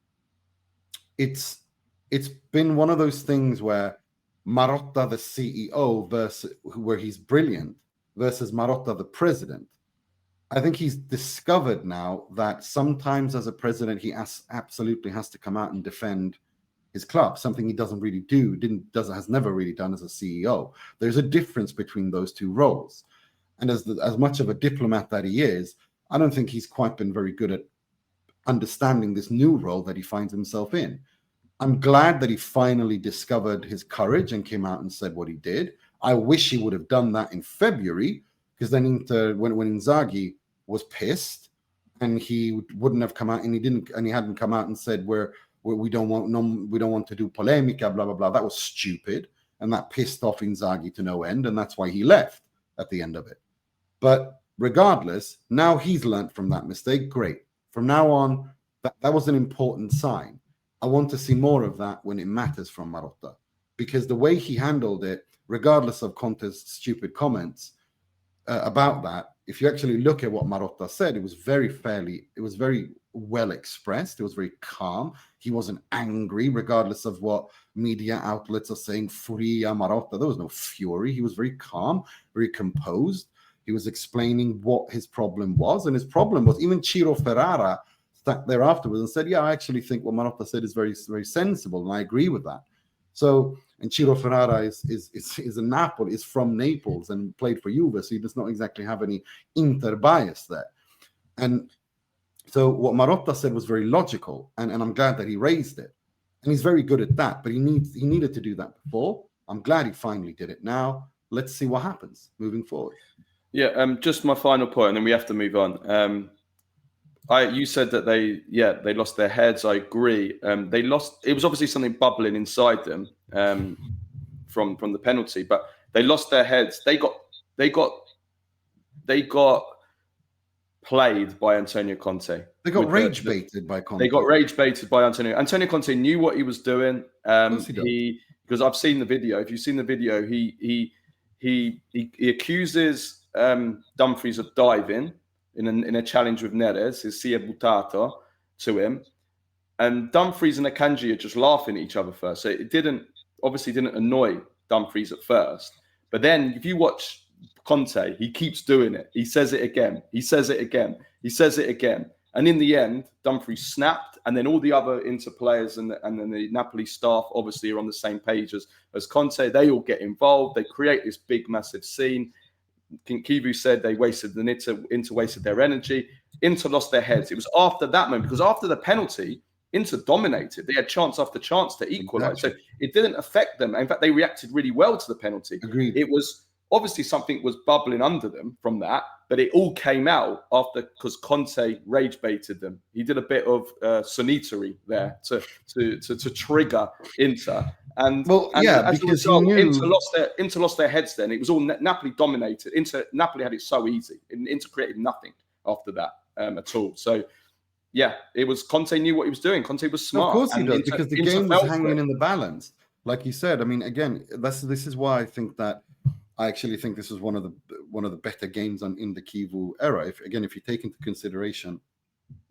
It's been one of those things where Marotta, the CEO, versus where he's brilliant, versus Marotta, the president. I think he's discovered now that sometimes as a president, he absolutely has to come out and defend his club, something he doesn't really do, has never really done as a CEO. There's a difference between those two roles. And as much of a diplomat that he is, I don't think he's quite been very good at understanding this new role that he finds himself in. I'm glad that he finally discovered his courage and came out and said what he did. I wish he would have done that in February, because then when Inzaghi was pissed and he wouldn't have come out, and he hadn't come out and said we don't want to do polemica, blah blah blah. That was stupid, and that pissed off Inzaghi to no end, and that's why he left at the end of it. But regardless, now he's learned from that mistake. Great. From now on, that was an important sign. I want to see more of that when it matters from Marotta, because the way he handled it, regardless of Conte's stupid comments about that, if you actually look at what Marotta said, it was very well expressed. It was very calm. He wasn't angry, regardless of what media outlets are saying, Furia, Marotta. There was no fury. He was very calm, very composed. He was explaining what his problem was. And his problem was, even Ciro Ferrara sat there afterwards and said, yeah, I actually think what Marotta said is very, very sensible. And I agree with that. So, and Ciro Ferrara is a Napoli, is from Naples and played for Juve. So he does not exactly have any Inter bias there. And so what Marotta said was very logical. And I'm glad that he raised it. And he's very good at that. But he needed to do that before. I'm glad he finally did it now. Let's see what happens moving forward. Yeah, just my final point, and then we have to move on. You said that they lost their heads. I agree. They lost. It was obviously something bubbling inside them from the penalty, but they lost their heads. They got played by Antonio Conte. They got rage baited by Conte. They got rage baited by Antonio. Antonio Conte knew what he was doing. Because I've seen the video. If you've seen the video, he accuses Dumfries of diving in a challenge with Neres, his si è buttato to him, and Dumfries and Akanji are just laughing at each other first. So it didn't annoy Dumfries at first, but then if you watch Conte, he keeps doing it. He says it again. He says it again. He says it again. And in the end, Dumfries snapped, and then all the other Inter players and then the Napoli staff obviously are on the same page as Conte. They all get involved. They create this big, massive scene. Kivu said they wasted Inter wasted their energy. Inter lost their heads. It was after that moment, because after the penalty, Inter dominated. They had chance after chance to equalise. Exactly. So it didn't affect them. In fact, they reacted really well to the penalty. Agreed. It was obviously something was bubbling under them from that, but it all came out after, because Conte rage baited them. He did a bit of sonitory there to trigger Inter. Because result, Inter lost their heads. Then it was all Napoli dominated. Napoli had it so easy. Inter created nothing after that at all. So yeah, it was Conte knew what he was doing. Conte was smart. Of course he does, because the game was hanging in the balance, like you said. I mean, again, this is why I actually think this was one of the better games in the Kivu era. If you take into consideration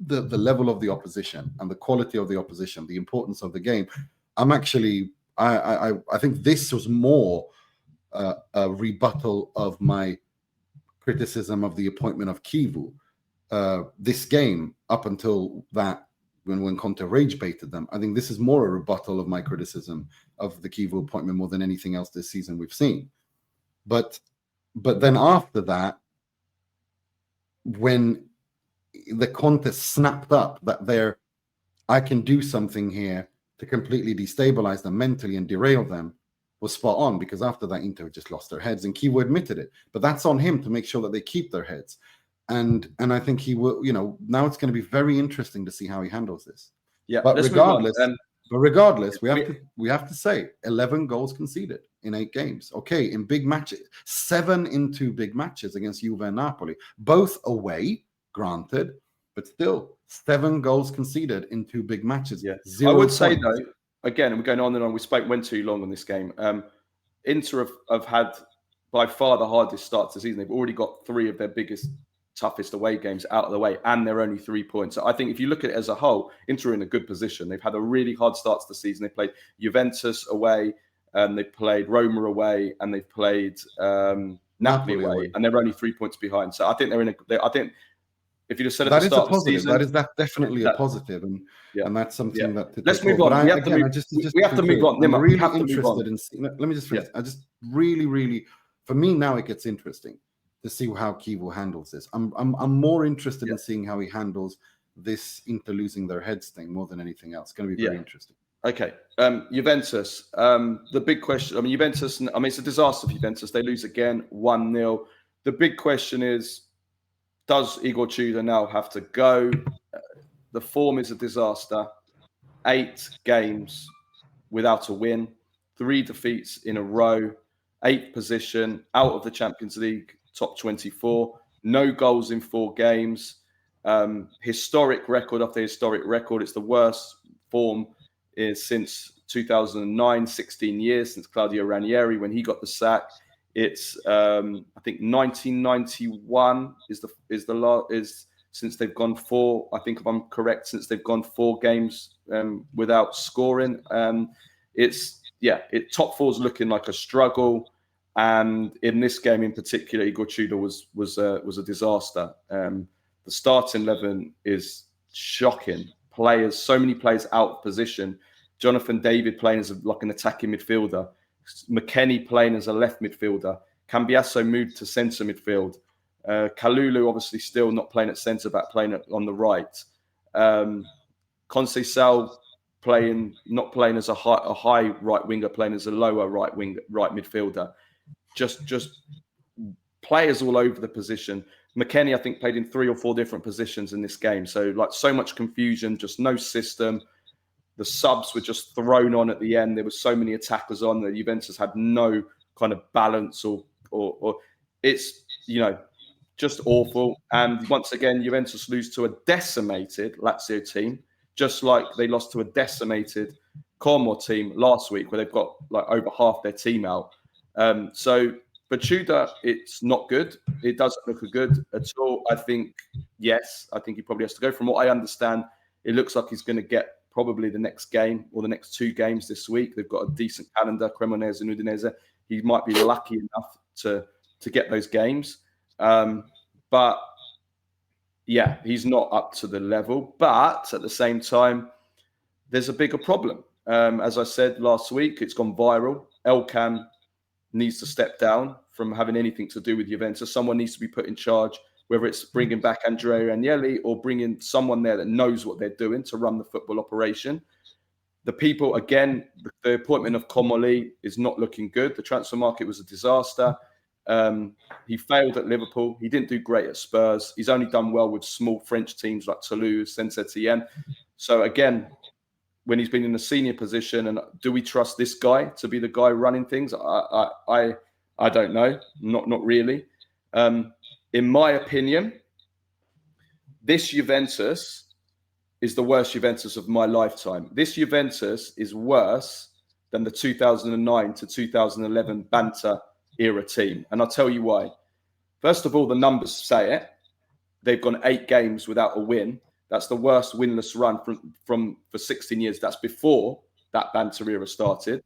the level of the opposition and the quality of the opposition, the importance of the game, I'm actually I think this was more a rebuttal of my criticism of the appointment of Kivu. This game, up until that, when Conte rage-baited them, I think this is more a rebuttal of my criticism of the Kivu appointment more than anything else this season we've seen. But then after that, when the Conte snapped up that I can do something here to completely destabilize them mentally and derail them, was spot on, because after that Inter just lost their heads, and Kivu admitted it. But that's on him to make sure that they keep their heads. And I think he will, now it's going to be very interesting to see how he handles this. Yeah, but regardless, we have to say 11 goals conceded in 8 games. Okay, in big matches, 7 in 2 big matches against Juve and Napoli, both away, granted, but still 7 goals conceded in 2 big matches. Yeah, 0 I would points. say though, again, and we're going on and on. We went too long on this game. Inter have had by far the hardest start to the season. They've already got 3 of their biggest, toughest away games out of the way, and they're only 3 points. So I think if you look at it as a whole, Inter are in a good position. They've had a really hard start to the season. They played Juventus away, they played Roma away, and they've played Napoli away, and they're only 3 points behind. So I think they're in a. I think if you just said at the start of the season, that definitely a positive, and that's something that. Let's move on. We have to move on. I'm really interested in. Let me just finish. I just really, for me now, it gets interesting to see how Kivu handles this. I'm more interested in seeing how he handles this Inter losing their heads thing more than anything else. It's going to be very interesting. Okay, Juventus. The big question. Juventus. It's a disaster for Juventus. They lose again, 1-0. The big question is, does Igor Tudor now have to go? The form is a disaster. 8 games without a win, 3 defeats in a row, 8th position, out of the Champions League, top 24, no goals in 4 games, historic record after historic record. It's the worst form since 2009, 16 years since Claudio Ranieri when he got the sack. It's I think 1991 is since they've gone 4. I think if I'm correct, since they've gone 4 games without scoring. Top 4's looking like a struggle, and in this game in particular, Igor Tudor was a disaster. The starting 11 is shocking. So many players out of position. Jonathan David playing as like an attacking midfielder. McKennie playing as a left midfielder. Cambiasso moved to centre midfield. Kalulu obviously still not playing at centre back, playing on the right. Conceição not playing as a high right winger, playing as a lower right midfielder. Just players all over the position. McKennie, I think, played in 3 or 4 different positions in this game. So so much confusion, just no system. The subs were just thrown on at the end. There were so many attackers on that Juventus had no kind of balance or it's, just awful. And once again, Juventus lose to a decimated Lazio team, just like they lost to a decimated Como team last week, where they've got over half their team out. So for Tudor, it's not good. It doesn't look good at all. I think he probably has to go. From what I understand, it looks like he's going to get probably the next game or the next 2 games this week. They've got a decent calendar, Cremonese and Udinese. He might be lucky enough to get those games. But he's not up to the level. But at the same time, there's a bigger problem. As I said last week, it's gone viral. Elkan needs to step down from having anything to do with Juventus. Someone needs to be put in charge, whether it's bringing back Andrea Agnelli or bringing someone there that knows what they're doing to run the football operation. The people, again, the appointment of Comoli is not looking good. The transfer market was a disaster. He failed at Liverpool. He didn't do great at Spurs. He's only done well with small French teams like Toulouse, Saint-Etienne. So again, when he's been in a senior position, and do we trust this guy to be the guy running things? I don't know. Not really. In my opinion, this Juventus is the worst Juventus of my lifetime. This Juventus is worse than the 2009 to 2011 Banter era team. And I'll tell you why. First of all, the numbers say it. They've gone 8 games without a win. That's the worst winless run for 16 years. That's before that banter era started.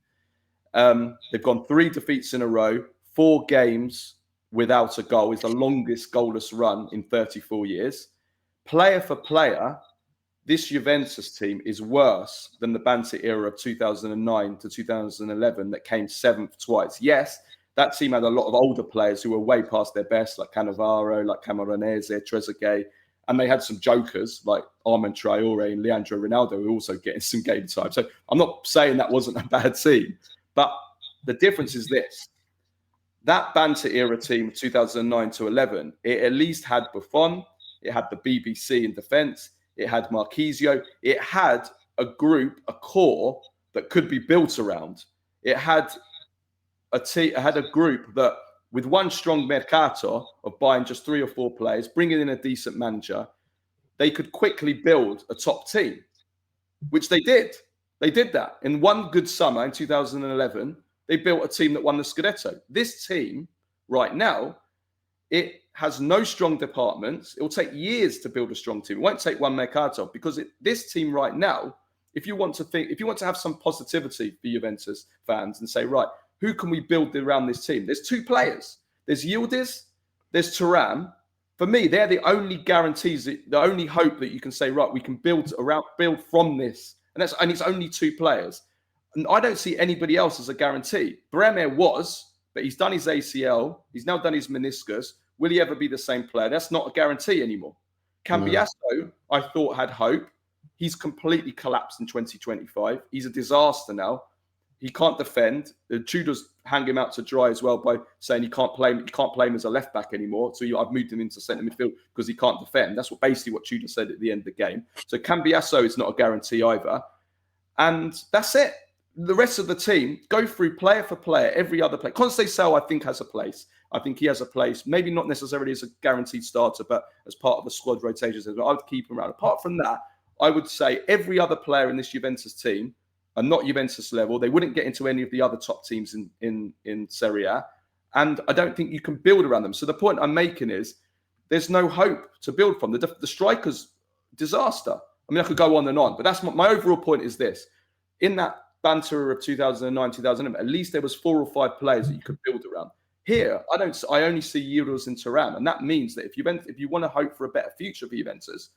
They've gone 3 defeats in a row, 4 games without a goal is the longest goalless run in 34 years. Player for player, this Juventus team is worse than the banter era of 2009 to 2011 that came 7th twice. Yes, that team had a lot of older players who were way past their best, like Cannavaro, like Camoranese, Trezeguet, and they had some jokers like Armand Traore and Leandro Ronaldo who were also getting some game time. So I'm not saying that wasn't a bad team, but the difference is this. That banter era team, 2009 to 11, it at least had Buffon, it had the BBC in defence, it had Marchisio, it had a group, a core that could be built around. It had a group that, with one strong mercato of buying just 3 or 4 players, bringing in a decent manager, they could quickly build a top team, which they did. They did that. In one good summer in 2011, they built a team that won the Scudetto. This team right now, it has no strong departments. It will take years to build a strong team. It won't take one mercato because this team right now, if you want to have some positivity for Juventus fans and say, right, who can we build around this team? There's 2 players. There's Yildiz, there's Thuram. For me, they're the only guarantees, the only hope that you can say, right, we can build from this. And it's only 2 players. And I don't see anybody else as a guarantee. Bremer was, but he's done his ACL. He's now done his meniscus. Will he ever be the same player? That's not a guarantee anymore. Cambiasso, I thought, had hope. He's completely collapsed in 2025. He's a disaster now. He can't defend. The Tudor's hang him out to dry as well by saying he can't play him as a left back anymore. So I've moved him into centre midfield because he can't defend. That's basically what Tudor said at the end of the game. So Cambiasso is not a guarantee either. And that's it. The rest of the team, go through player for player, every other player. Conceição, I think, has a place. I think he has a place, maybe not necessarily as a guaranteed starter, but as part of the squad rotations. I would keep him around. Apart from that, I would say every other player in this Juventus team are not Juventus level. They wouldn't get into any of the other top teams in Serie A. And I don't think you can build around them. So the point I'm making is there's no hope to build from. The strikers, disaster. I mean, I could go on and on, but that's my overall point is this. In that banter of 2009, 2011, at least there was 4 or 5 players that you could build around. Here, I only see Euros and Thuram, and that means that if you want to hope for a better future for Juventus,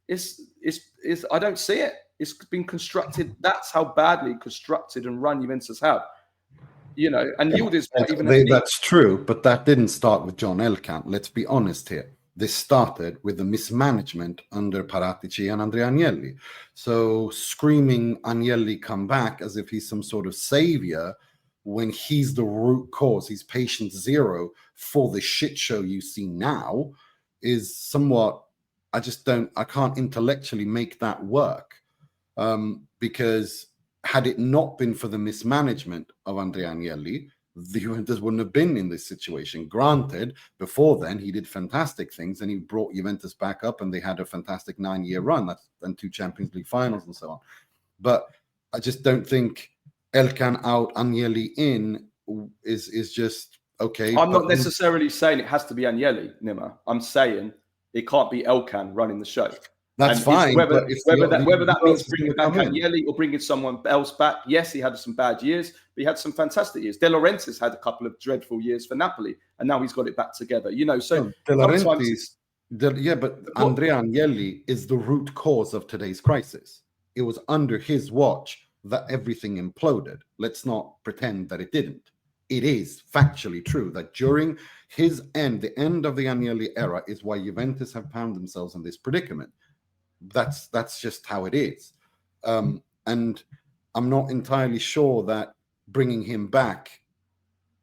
I don't see it. It's been constructed. That's how badly constructed and run Juventus have. And Yildiz. That's true, but that didn't start with John Elkann. Let's be honest here. This started with the mismanagement under Paratici and Andrea Agnelli. So screaming Agnelli come back as if he's some sort of savior when he's the root cause, he's patient zero for the shit show you see now is somewhat, I can't intellectually make that work. Because had it not been for the mismanagement of Andrea Agnelli, the Juventus wouldn't have been in this situation. Granted, before then, he did fantastic things and he brought Juventus back up and they had a fantastic 9-year run and 2 Champions League finals and so on. But I just don't think Elkann out, Agnelli in is just okay. I'm not necessarily saying it has to be Agnelli, Nima. I'm saying it can't be Elkann running the show. That's fine. Whether that means bringing back Agnelli or bringing someone else back. Yes, he had some bad years, but he had some fantastic years. De Laurentiis had a couple of dreadful years for Napoli, and now he's got it back together. So De Laurentiis, but Andrea Agnelli is the root cause of today's crisis. It was under his watch that everything imploded. Let's not pretend that it didn't. It is factually true that during his end, the end of the Agnelli era is why Juventus have found themselves in this predicament. That's just how it is. And I'm not entirely sure that bringing him back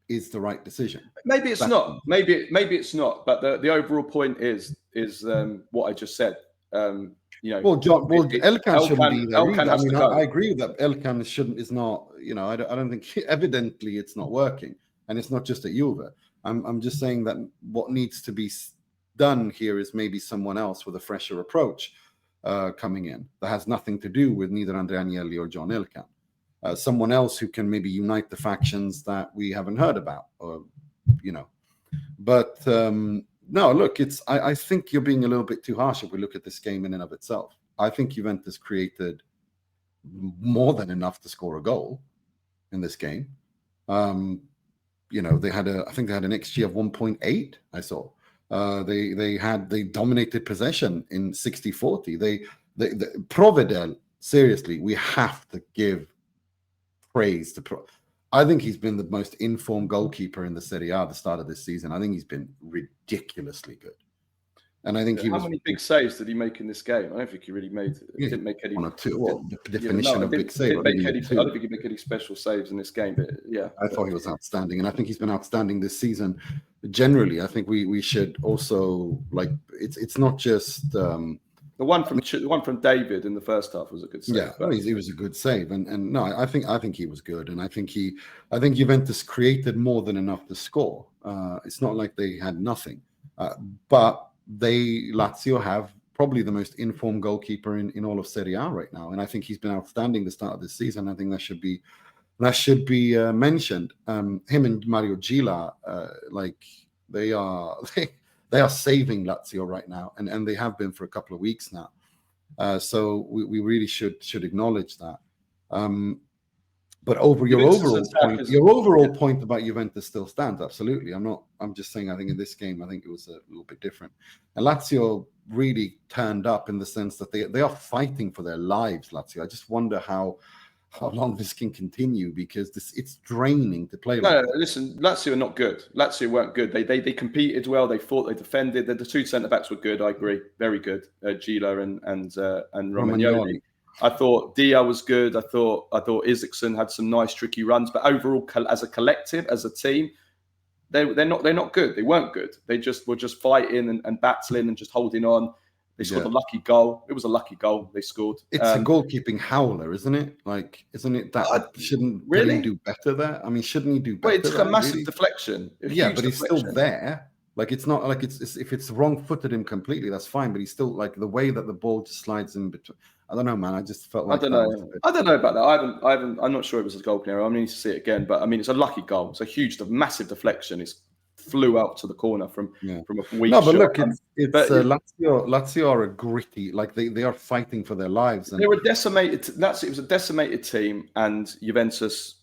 is the right decision. Maybe it's not. Maybe it's not. But the overall point is what I just said. Elkann shouldn't be there. I agree that Elkann is not. I don't think evidently it's not working, and it's not just at Juve. I'm just saying that what needs to be done here is maybe someone else with a fresher approach coming in that has nothing to do with neither Andrea Agnelli or John Elkann. Someone else who can maybe unite the factions that we haven't heard about, But No, look, I think you're being a little bit too harsh if we look at this game in and of itself. I think Juventus created more than enough to score a goal in this game. You know, I think they had an XG of 1.8. I saw. They dominated possession in 60-40. They Provedel, seriously, we have to give praise to I think he's been the most informed goalkeeper in the Serie A at the start of this season. I think he's been ridiculously good. And I think how many big saves did he make in this game? I don't think he really made. He didn't make any. One or two. Well, the definition of big save. I don't think he made any special saves in this game, but yeah. I thought he was outstanding, and I think he's been outstanding this season. Generally, I think we should also it's not just the one from David in the first half was a good save. Yeah, he was a good save, and no, I think he was good, and I think Juventus created more than enough to score. It's not like they had nothing, but Lazio have probably the most informed goalkeeper in all of Serie A right now, and I think he's been outstanding the start of this season. I think that should be mentioned. Him and Mario Gila, they are saving Lazio right now, and they have been for a couple of weeks now. So we really should acknowledge that. But your overall point about Juventus still stands. Absolutely. I'm just saying, I think in this game, I think it was a little bit different. And Lazio really turned up in the sense that they are fighting for their lives, Lazio. I just wonder how long this can continue, because it's draining to play. Listen, Lazio are not good. Lazio weren't good. They competed well. They fought. They defended. The two centre backs were good. I agree, very good. Gila and Romagnoli. I thought Dia was good. I thought Isaacson had some nice tricky runs. But overall, as a collective, as a team, they're not good. They weren't good. They were just fighting and battling and just holding on. They scored a lucky goal. It was a lucky goal they scored. It's a goalkeeping howler, isn't it? Isn't it that shouldn't he do better there? I mean, shouldn't he do better? Well, it took a massive deflection. But he's still there. It's not like it's if it's wrong-footed him completely, that's fine. But he's still the way that the ball just slides in between. I don't know, man. I just felt like I don't know about that. I haven't. I'm not sure it was a goal clear. I need to see it again. But I mean, it's a lucky goal. It's a massive deflection. It flew out to the corner from a weak shot. No, but look, Lazio are a gritty. They are fighting for their lives. And they were decimated. It was a decimated team, and Juventus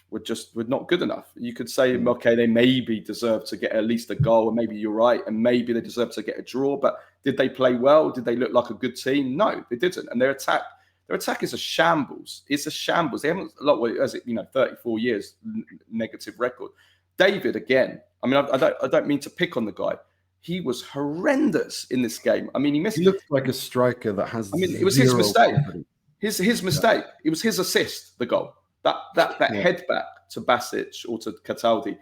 were not good enough. You could say, okay, they maybe deserve to get at least a goal, and maybe you're right, and maybe they deserve to get a draw. But did they play well? Did they look like a good team? No, they didn't. And their attack is a shambles. It's a shambles. They haven't 34 years negative record. David again. I mean, I don't mean to pick on the guy. He was horrendous in this game. I mean, he looked like a striker that has. I mean, it was his mistake. His mistake. Yeah. It was his assist. The goal. That head back to Basic or to Cataldi.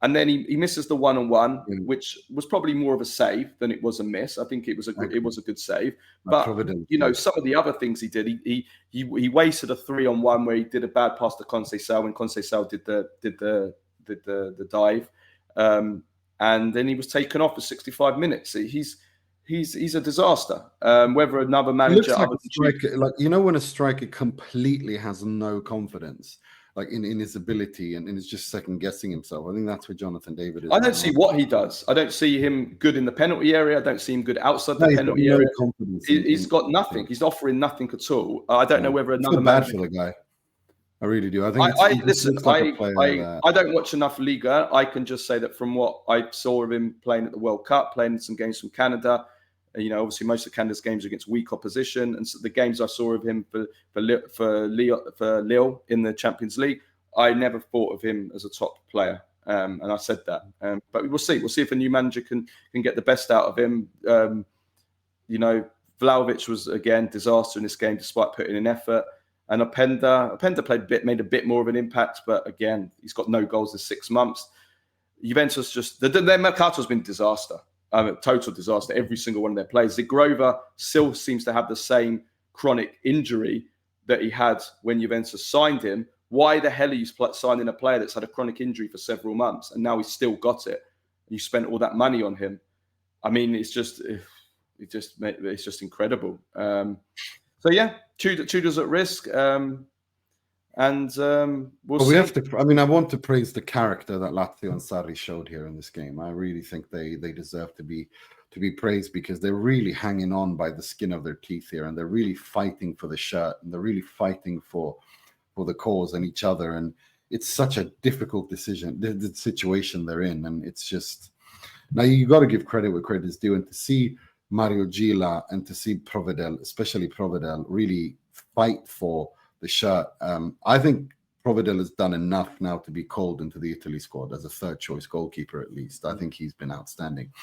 And then he misses the 1-on-1, which was probably more of a save than it was a miss. I think it was a good save. But some of the other things he did, he wasted a 3-on-1 where he did a bad pass to Conceição when Conceição did the dive, and then he was taken off for 65 minutes. He's a disaster. Whether another manager, when a striker completely has no confidence, in his ability and is just second guessing himself. I think that's where Jonathan David is. I don't see what he does. I don't see him good in the penalty area. I don't see him good outside the penalty area. He's got nothing. He's offering nothing at all. I don't know whether another manager. Bad for the guy. I really do. I think. I don't watch enough Liga. I can just say that from what I saw of him playing at the World Cup, playing in some games from Canada. Obviously most of Canada's games are against weak opposition, and so the games I saw of him for Lille in the Champions League, I never thought of him as a top player, and I said that. But we'll see. We'll see if a new manager can get the best out of him. Vlahovic was again disaster in this game, despite putting in effort. And Openda made a bit more of an impact, but again, he's got no goals in 6 months. Juventus their Mercato's been disaster. Total disaster. Every single one of their players. Zigrova still seems to have the same chronic injury that he had when Juventus signed him. Why the hell are you signing a player that's had a chronic injury for several months and now he's still got it? You spent all that money on him. I mean, it's just incredible. So yeah, Tudor's at risk. And we'll But see. we have to. I mean, I want to praise the character that Lazio and Sarri showed here in this game. I really think they deserve to be praised because they're really hanging on by the skin of their teeth here, and they're really fighting for the shirt, and they're really fighting for the cause and each other. And it's such a difficult decision, the situation they're in, and it's just now you got to give credit where credit is due, and to see Mario Gila and to see Provedel, especially Provedel, really fight for the shirt. I think Provedel has done enough now to be called into the Italy squad as a third choice goalkeeper at least. I think he's been outstanding.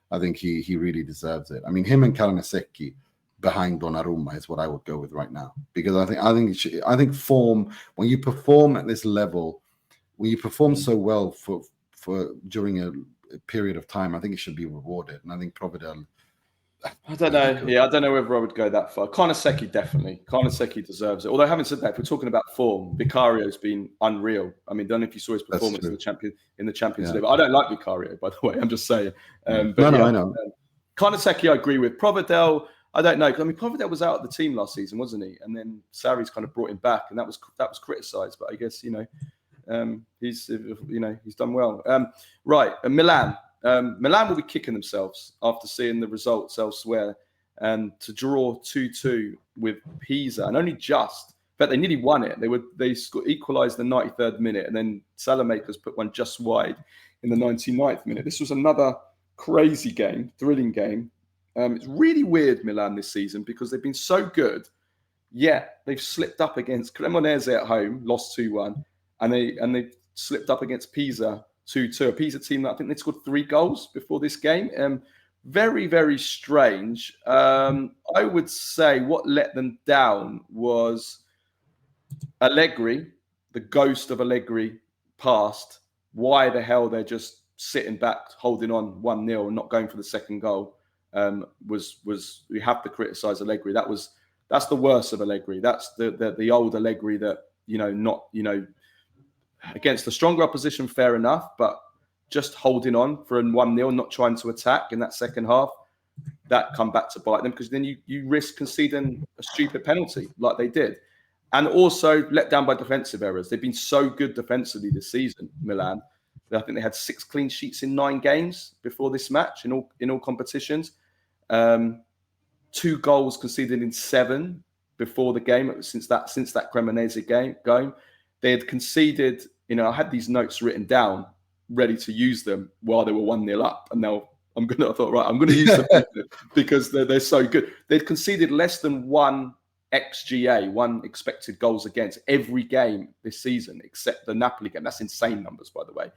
I think he really deserves it. I mean, him and Carnesecchi behind Donnarumma is what I would go with right now, because I think form, when you perform at this level, when you perform so well for during a period of time, I think it should be rewarded. And I think Provedel, I don't know. Yeah, I don't know whether I would go that far. Carnesecchi definitely. Carnesecchi deserves it. Although having said that, if we're talking about form, Vicario's been unreal. I mean, I don't know if you saw his performance in the Champions League. I don't like Vicario, by the way. I'm just saying. But I know. Carnesecchi, I agree with. Provedel, I don't know. I mean, Provedel was out of the team last season, wasn't he? And then Sarri's kind of brought him back, and that was criticised. But I guess he's done well. Right, Milan. Milan will be kicking themselves after seeing the results elsewhere, and to draw 2-2 with Pisa, and only just. In fact, they nearly won it. They equalised the 93rd minute, and then Salamakers put one just wide in the 99th minute. This was another crazy game, thrilling game. It's really weird, Milan, this season, because they've been so good, yet they've slipped up against Cremonese at home, lost 2-1, and they've slipped up against Pisa 2-2. A Pisa team that I think they scored 3 goals before this game. Very, very strange. I would say what let them down was Allegri, the ghost of Allegri passed. Why the hell they're just sitting back, holding on 1-0 and not going for the second goal? Was we have to criticise Allegri. That's the worst of Allegri. That's the old Allegri that against the stronger opposition, fair enough, but just holding on for a 1-0, not trying to attack in that second half, that come back to bite them, because then you risk conceding a stupid penalty like they did. And also let down by defensive errors. They've been so good defensively this season, Milan. I think they had 6 clean sheets in 9 games before this match in all competitions. 2 goals conceded in 7 before the game, since that Cremonese game. They had conceded, I had these notes written down, ready to use them while they were 1-0 up. And now I'm going to use them because they're so good. They'd conceded less than 1 XGA, 1 expected goals against, every game this season, except the Napoli game. That's insane numbers, by the way.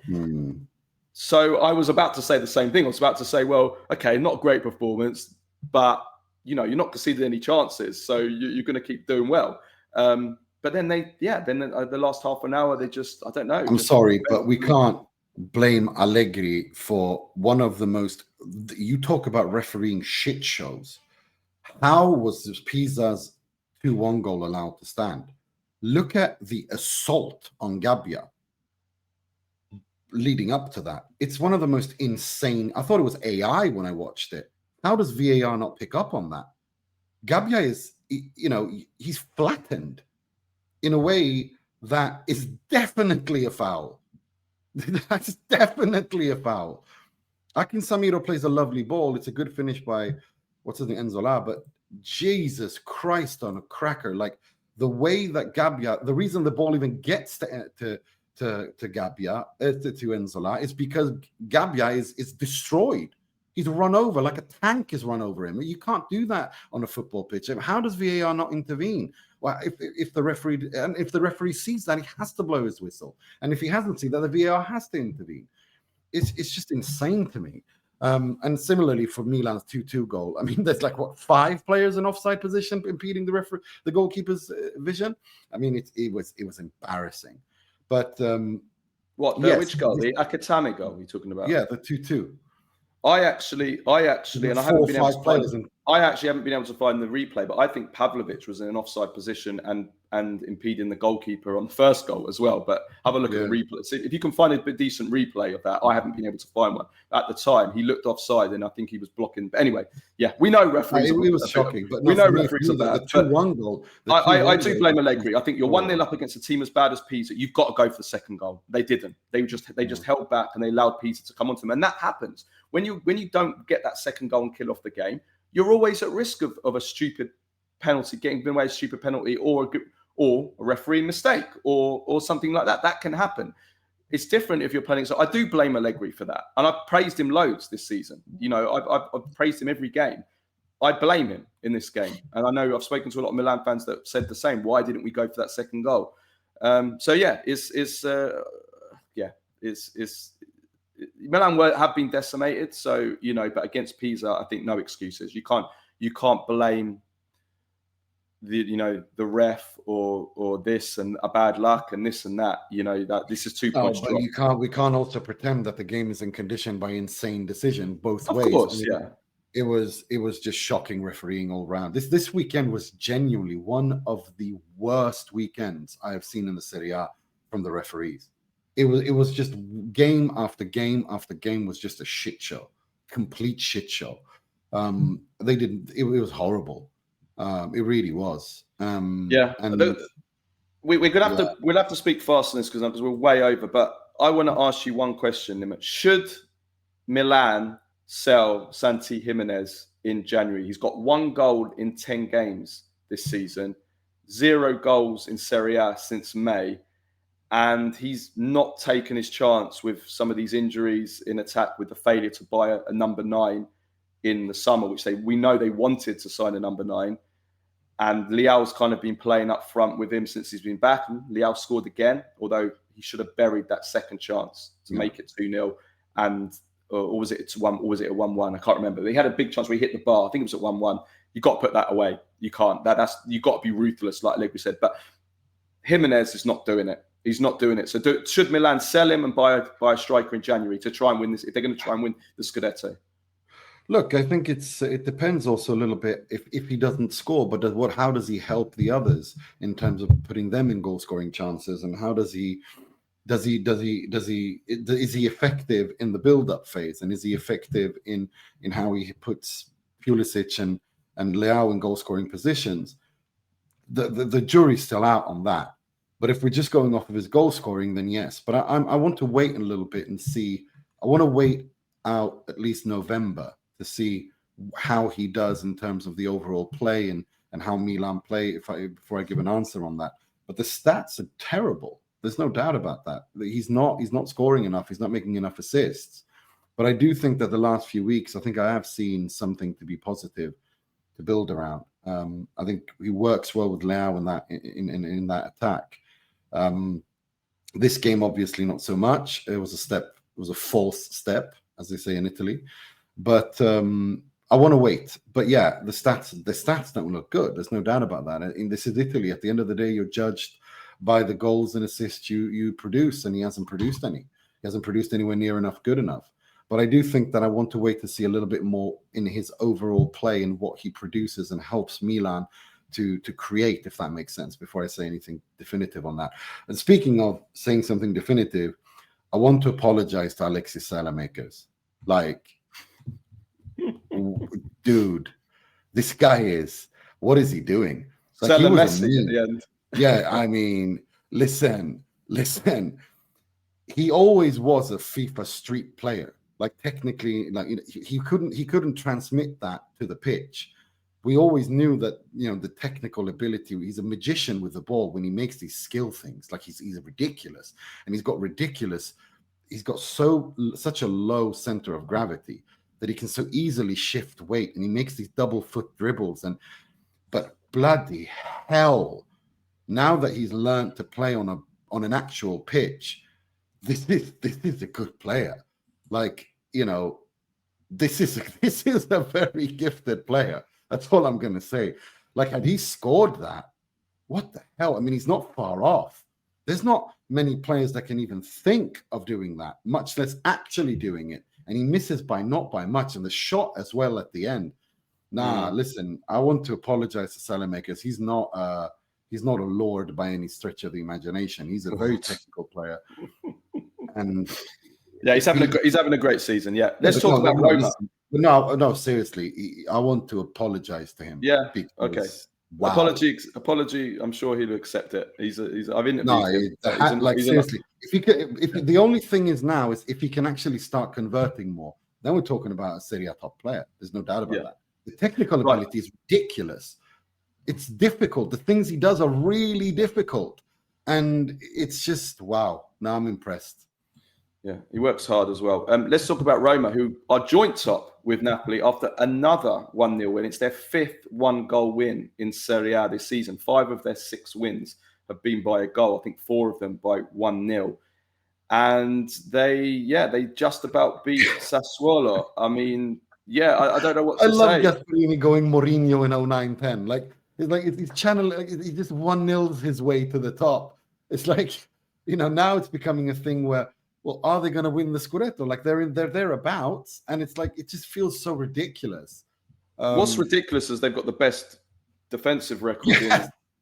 So I was about to say the same thing. I was about to say, well, okay, not a great performance, but, you're not conceding any chances. So you're going to keep doing well. But then the last half an hour, they just, I don't know. I'm sorry, but we can't blame Allegri for one of the most, you talk about refereeing shit shows. How was this Pisa's 2-1 goal allowed to stand? Look at the assault on Gabbia leading up to that. It's one of the most insane. I thought it was AI when I watched it. How does VAR not pick up on that? Gabbia is, he's flattened in a way that is definitely a foul. That's definitely a foul. Akin Samiro plays a lovely ball. It's a good finish by, Enzola, but Jesus Christ on a cracker. Like the way that Gabbia, the reason the ball even gets to Gabbia, to Enzola, is because Gabbia is destroyed. He's run over like a tank is run over him. You can't do that on a football pitch. How does VAR not intervene? Well, if the referee sees that, he has to blow his whistle. And if he hasn't seen that, the VAR has to intervene. It's just insane to me. And similarly for Milan's 2-2 goal, I mean, there's 5 players in offside position impeding the goalkeeper's vision. I mean, it was embarrassing. But which goal? The Akatame goal you're talking about? Yeah, the 2-2. I actually, and I haven't been able to find. I actually haven't been able to find the replay, but I think Pavlovic was in an offside position and impeding the goalkeeper on the first goal as well. But have a look at the replay. See, if you can find a decent replay of that, I haven't been able to find one. At the time, he looked offside, and I think he was blocking. But anyway, yeah, we know referees. It was shocking, but we know referees are bad. The 2-1 goal. I do blame Allegri. I think you're 1-0 up against a team as bad as Pisa. You've got to go for the second goal. They didn't. They just held back and they allowed Pisa to come onto them, and that happens when you don't get that second goal and kill off the game. You're always at risk of a stupid penalty, getting given away a stupid penalty, or a referee mistake, or something like that. That can happen. It's different if you're playing. So I do blame Allegri for that, and I've praised him loads this season. You know, I've praised him every game. I blame him in this game, and I know I've spoken to a lot of Milan fans that said the same. Why didn't we go for that second goal? So yeah, Milan have been decimated, so you know. But against Pisa, I think no excuses. You can't blame the ref or this and a bad luck and this and that. You know that this is 2 points. But we can't also pretend that the game isn't conditioned by insane decision both ways. Of course, yeah. It was just shocking refereeing all around. This weekend was genuinely one of the worst weekends I have seen in the Serie A from the referees. It was just game after game after game was just a shit show, complete shit show. It was horrible. It really was. And we're gonna have to we'll have to speak fast on this because we're way over. But I want to ask you one question, Nima. Should Milan sell Santi Jimenez in January? He's got 1 goal in 10 games this season, 0 goals in Serie A since May. And he's not taken his chance with some of these injuries in attack, with the failure to buy a number 9 in the summer, which we know they wanted to sign a number 9. And Leao's kind of been playing up front with him since he's been back. And Leao scored again, although he should have buried that second chance to make it 2-0. And or was it 1? Or was it a 1-1? I can't remember. But he had a big chance where he hit the bar. I think it was at 1-1. You got to put that away. You can't. You got to be ruthless, like Allegri said. But Jimenez is not doing it. He's not doing it. So should Milan sell him and buy a striker in January to try and win this? If they're going to try and win the Scudetto? Look, I think it depends also a little bit if he doesn't score, but how does he help the others in terms of putting them in goal scoring chances, and how is he effective in the build up phase, and is he effective in how he puts Pulisic and Leao in goal scoring positions? The jury's still out on that. But if we're just going off of his goal scoring, then yes. But I want to wait a little bit and see. I want to wait out at least November to see how he does in terms of the overall play and how Milan play before I give an answer on that. But the stats are terrible. There's no doubt about that. He's not scoring enough. He's not making enough assists. But I do think that the last few weeks, I think I have seen something to be positive to build around. I think he works well with Leao in that attack. This game, obviously, not so much. It was a false step, as they say in Italy. But I want to wait. But yeah, the stats don't look good. There's no doubt about that. And this is Italy. At the end of the day, you're judged by the goals and assists you produce, and he hasn't produced any. He hasn't produced anywhere near enough good enough. But I do think that I want to wait to see a little bit more in his overall play and what he produces and helps Milan to create, if that makes sense, before I say anything definitive on that. And speaking of saying something definitive, I want to apologize to Alexis Salamakers. Like, dude, this guy what is he doing? Like, he was at the end. Yeah, I mean, listen. He always was a FIFA street player. Like, technically, like, you know, he couldn't transmit that to the pitch. We always knew that, you know, the technical ability. He's a magician with the ball when he makes these skill things. Like, he's ridiculous, and he's got such a low center of gravity that he can so easily shift weight, and he makes these double foot dribbles. But bloody hell, now that he's learned to play on an actual pitch, this is a good player. Like, you know, this is a very gifted player. That's all I'm going to say. Like, had he scored that, what the hell? I mean, he's not far off. There's not many players that can even think of doing that, much less actually doing it and he misses by not by much, and the shot as well at the end. Listen, I want to apologize to Salamakers. He's not a lord by any stretch of the imagination. He's a very technical player, and yeah, he's having a great season. Yeah, let's talk about Roma. No, seriously, I want to apologize to him. Yeah, because, okay. Wow. Apology. I'm sure he'll accept it. I've interviewed him. Seriously, if the only thing is now is if he can actually start converting more, then we're talking about a Serie A top player. There's no doubt about that. The technical ability is ridiculous. It's difficult. The things he does are really difficult, and it's just wow. Now I'm impressed. Yeah, he works hard as well. Let's talk about Roma, who are joint top with Napoli after another 1-0 win. It's their 5th 1-goal win in Serie A this season. 5 of their 6 wins have been by a goal. I think 4 of them by 1-0. And they just about beat Sassuolo. I mean, I don't know what to say. I love Gasperini going Mourinho in 09-10. He just 1-0 his way to the top. It's like, now it's becoming a thing where, well, are they going to win the Scudetto? Like they're thereabouts, and it's like it just feels so ridiculous. What's ridiculous is they've got the best defensive record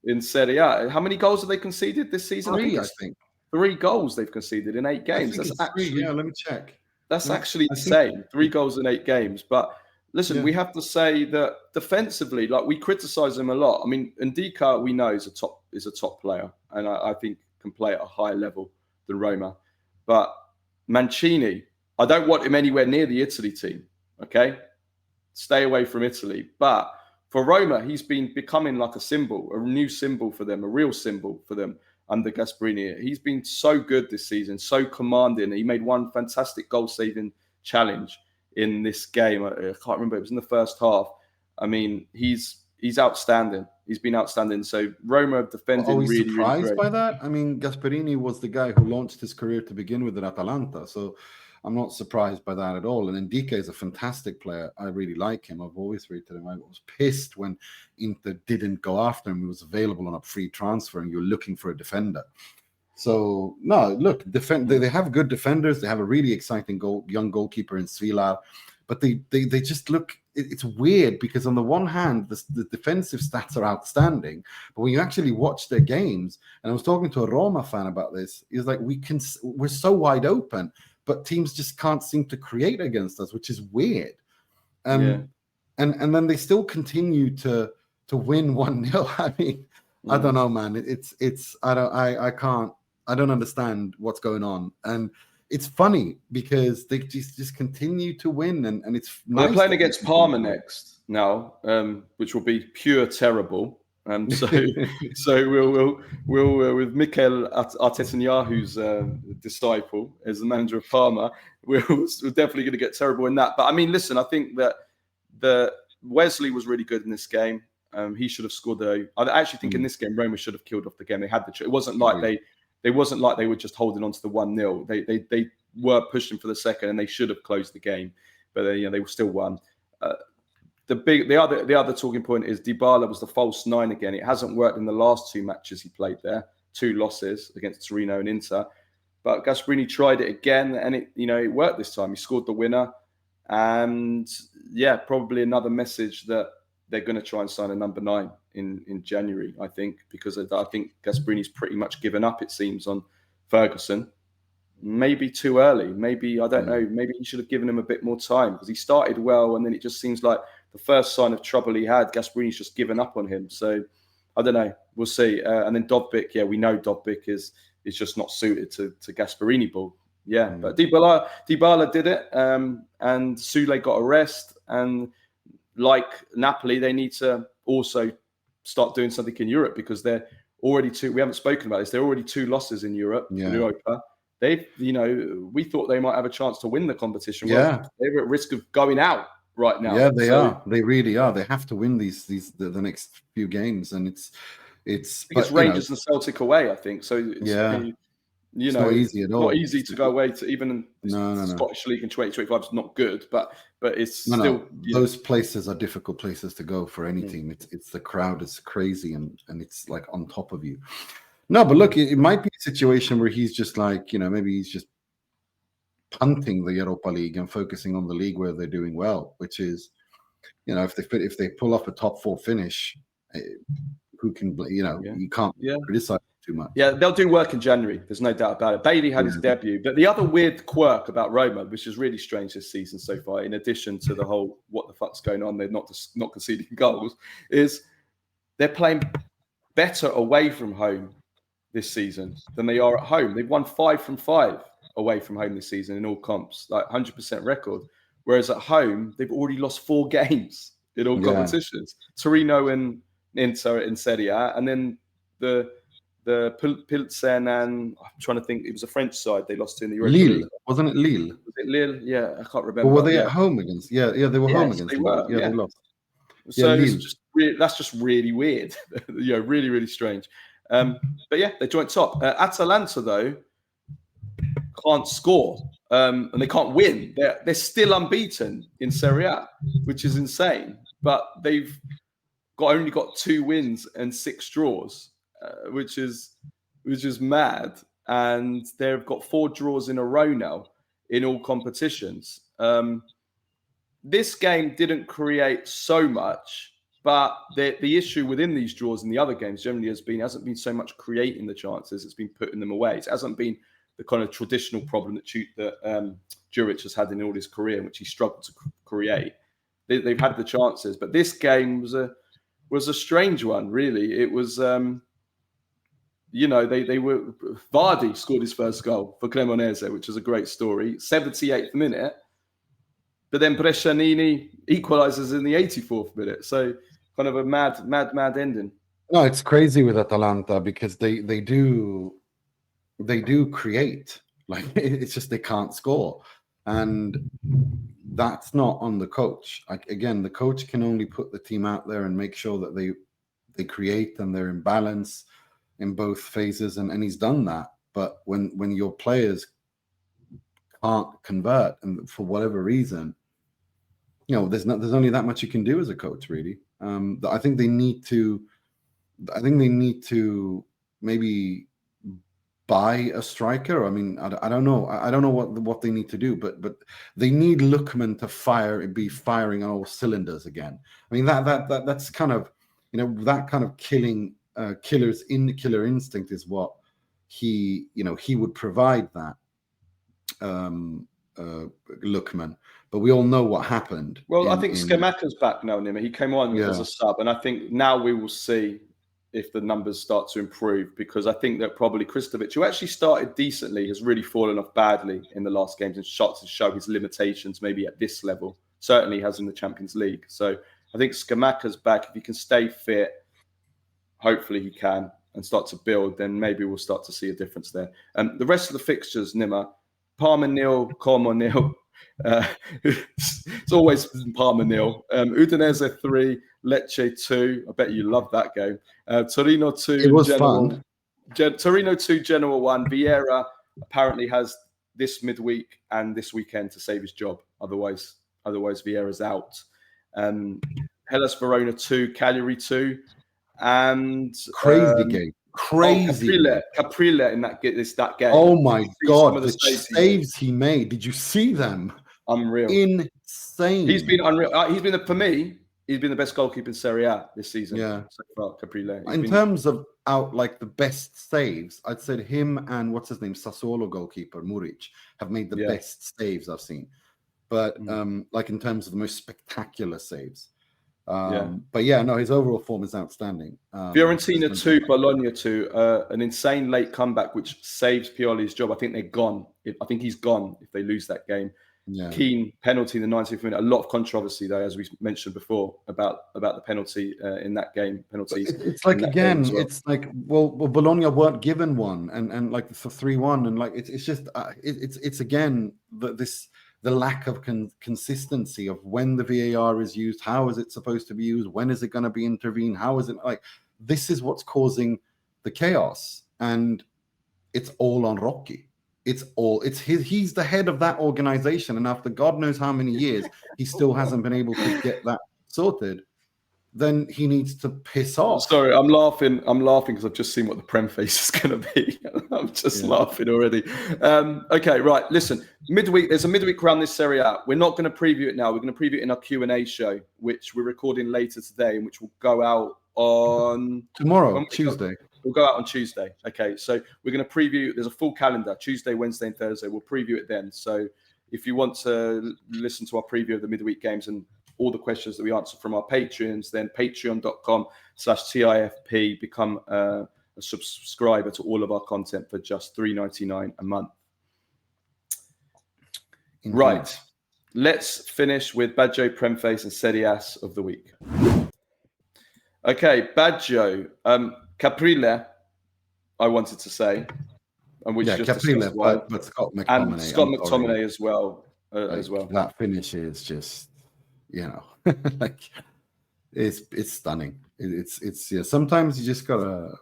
in Serie A. How many goals have they conceded this season? 3, I think. 3 goals they've conceded in 8 games. That's actually 3. Yeah, let me check. That's actually insane. 3 goals in 8 games. But listen, we have to say that defensively, like we criticize them a lot. I mean, Ndika, we know is a top player, and I think can play at a higher level than Roma. But Mancini, I don't want him anywhere near the Italy team. Okay, stay away from Italy. But for Roma, he's been becoming like a new symbol for them, a real symbol for them under Gasperini. He's been so good this season, so commanding. He made one fantastic goal-saving challenge in this game. I can't remember. It was in the first half. I mean, he's outstanding. He's been outstanding. So Roma have defended really, surprised really great. by that? I mean, Gasperini was the guy who launched his career to begin with at Atalanta. So I'm not surprised by that at all. And Ndika is a fantastic player. I really like him. I've always rated him. I was pissed when Inter didn't go after him. He was available on a free transfer and you're looking for a defender. So, no, look, they have good defenders. They have a really exciting young goalkeeper in Svilar. But they just look, it's weird because on the one hand, the defensive stats are outstanding. But when you actually watch their games, and I was talking to a Roma fan about this, he's like, we're so wide open, but teams just can't seem to create against us, which is weird. And then they still continue to win 1-0. I mean, I don't know, man. I don't understand what's going on. And it's funny because they just continue to win, and it's nice. They're playing against Parma next now, which will be pure terrible. So we'll with Mikel Artetanyahu's disciple as the manager of Parma, we're definitely going to get terrible in that. But I mean, listen, I think that Wesley was really good in this game. He should have scored I actually think in this game Roma should have killed off the game. They had it wasn't like they were just holding on to the 1-0. They were pushing for the second, and they should have closed the game, but they still won. The other talking point is Dybala was the false 9 again. It hasn't worked in the last 2 matches he played there, 2 losses against Torino and Inter. But Gasperini tried it again, and it worked this time. He scored the winner, and probably another message that they're going to try and sign a number 9 in January, I think, because I think Gasperini's pretty much given up, it seems, on Ferguson. Maybe too early. Maybe, I don't know, maybe he should have given him a bit more time because he started well, and then it just seems like the first sign of trouble he had, Gasperini's just given up on him. So, I don't know. We'll see. And then Dovbyk, we know Dovbyk is just not suited to Gasperini ball. But Dybala did it, and Sule got a rest, and like Napoli, they need to also start doing something in Europe because they're already we haven't spoken about this. They're already 2 losses in Europa. We thought they might have a chance to win the competition. Well, they're at risk of going out right now. Yeah, they are. They really are. They have to win the next few games, and it's Rangers and Celtic away, I think. So it's not easy at all. Not easy to go away to even the Scottish League in 2025 is not good, but it's still those places are difficult places to go for any team. It's the crowd is crazy and it's like on top of you. No, but look, it might be a situation where he's just like, maybe he's just punting the Europa League and focusing on the league where they're doing well, which is, if they pull off a top 4 finish, who can, you can't criticize too much. Yeah, they'll do work in January. There's no doubt about it. Bailey had his debut. But the other weird quirk about Roma, which is really strange this season so far, in addition to the whole what the fuck's going on, they're not conceding goals, is they're playing better away from home this season than they are at home. They've won 5 from 5 away from home this season in all comps, like 100% record. Whereas at home, they've already lost 4 games in all competitions. Torino and Inter in Serie A, and then the Pilsen, and I'm trying to think, it was a French side they lost to in the Europa Lille, League. Wasn't it Lille? Was it Lille? Yeah, I can't remember. Or were they at home against? Yeah, they were home against. They were. They lost. So that's just really weird. Really, really strange. But yeah, they joint top. Atalanta though can't score, and they can't win. They're still unbeaten in Serie A, which is insane. But they've only got 2 wins and 6 draws, which is mad. And they've got 4 draws in a row now in all competitions. This game didn't create so much, but the issue within these draws in the other games generally hasn't been so much creating the chances; it's been putting them away. It hasn't been the kind of traditional problem that Juric has had in all his career, in which he struggled to create. They've had the chances, but this game was a strange one, really. It was, they were. Vardy scored his first goal for Cremonese, which is a great story. 78th minute, but then Brescianini equalises in the 84th minute. So kind of a mad ending. No, it's crazy with Atalanta because they do create. Like, it's just they can't score, and that's not on the coach. Like, again, the coach can only put the team out there and make sure that they create and they're in balance in both phases, and he's done that. But when your players can't convert, and for whatever reason, there's only that much you can do as a coach, really. I think they need to maybe buy a striker. I mean, I don't know. I don't know what they need to do, but they need Lookman to be firing on all cylinders again. I mean, that's kind of, that kind of killer instinct is what he would provide that Lookman. But we all know what happened. Well, I think Scamacca's back now, Nima. He came on as a sub, and I think now we will see if the numbers start to improve, because I think that probably Kristovic, who actually started decently, has really fallen off badly in the last games and starts to show his limitations maybe at this level. Certainly has in the Champions League. So I think Scamacca's back. If he can stay fit, hopefully he can, and start to build, then maybe we'll start to see a difference there. The rest of the fixtures, Nima, Parma nil, Como nil. It's always Parma nil. Udinese 3, Lecce 2. I bet you love that game. Torino 2. It was fun. Torino 2, Genoa 1. Vieira apparently has this midweek and this weekend to save his job. Otherwise Vieira's out. Hellas Verona 2, Cagliari 2, and crazy game. Crazy. Caprile in that game. Oh my God, the saves he made. Did you see them? Unreal. Insane. He's been unreal. For me, he's been the best goalkeeper in Serie A this season. Yeah. So far, Caprile. In terms of the best saves, I'd say him and what's his name, Sassuolo goalkeeper Muric have made the best saves I've seen. But in terms of the most spectacular saves. But his overall form is outstanding. Fiorentina 2, Bologna 2, an insane late comeback which saves Pioli's job. I think they're gone. I think he's gone if they lose that game. Yeah. Keane penalty in the 90th minute. A lot of controversy though, as we mentioned before, about the penalty in that game. Penalties. It's like, again, well. It's like Bologna weren't given one, and like for 3-1, and like it's just it's again the lack of consistency of when the VAR is used. How is it supposed to be used? When is it going to be intervened? How is it this is what's causing the chaos, and it's all on Rocky. He's the head of that organization, and after God knows how many years, he still hasn't been able to get that sorted. then he needs to piss off. Sorry, I'm laughing because I've just seen what the Premface is going to be. I'm just laughing already. Okay, right. Listen, there's a midweek round this Serie A. We're not going to preview it now. We're going to preview it in our Q&A show, which we're recording later today, and which will go out on tomorrow, Tuesday. We'll go out on Tuesday. Okay, so we're going to preview. There's a full calendar: Tuesday, Wednesday, and Thursday. We'll preview it then. So if you want to listen to our preview of the midweek games and all the questions that we answer from our Patreons, then patreon.com/TIFP, become a subscriber to all of our content for just $3.99 a month. Indeed. Right. Let's finish with Baggio, Premface, and Serie AS of the week. Okay, Baggio, Caprile, I wanted to say. And we just Caprile, but Scott McTominay. And Scott McTominay as well. That finish is just, like it's stunning. It's sometimes you just gotta,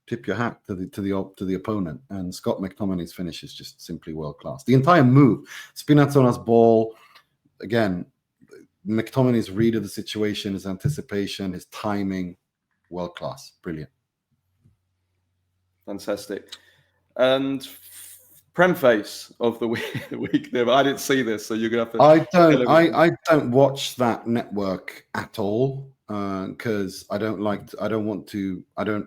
tip your hat to the opponent. And Scott McTominay's finish is just simply world class. The entire move, Spinazzola's ball, again, McTominay's read of the situation, his anticipation, his timing, world class, brilliant, fantastic. And Premface of the week there. I didn't see this, so you're gonna have to. I don't watch that network at all because I don't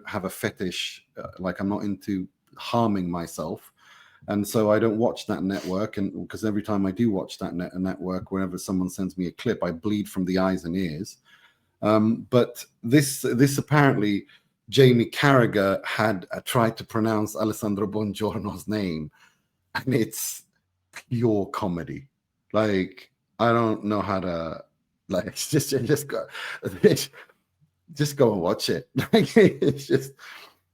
have a fetish. Like I'm not into harming myself, and so I don't watch that network. And because every time I do watch that network, whenever someone sends me a clip, I bleed from the eyes and ears. But this apparently, Jamie Carragher had tried to pronounce Alessandro Buongiorno's name. And it's pure comedy. Like, I don't know how to, like, just go and watch it. Like, it's just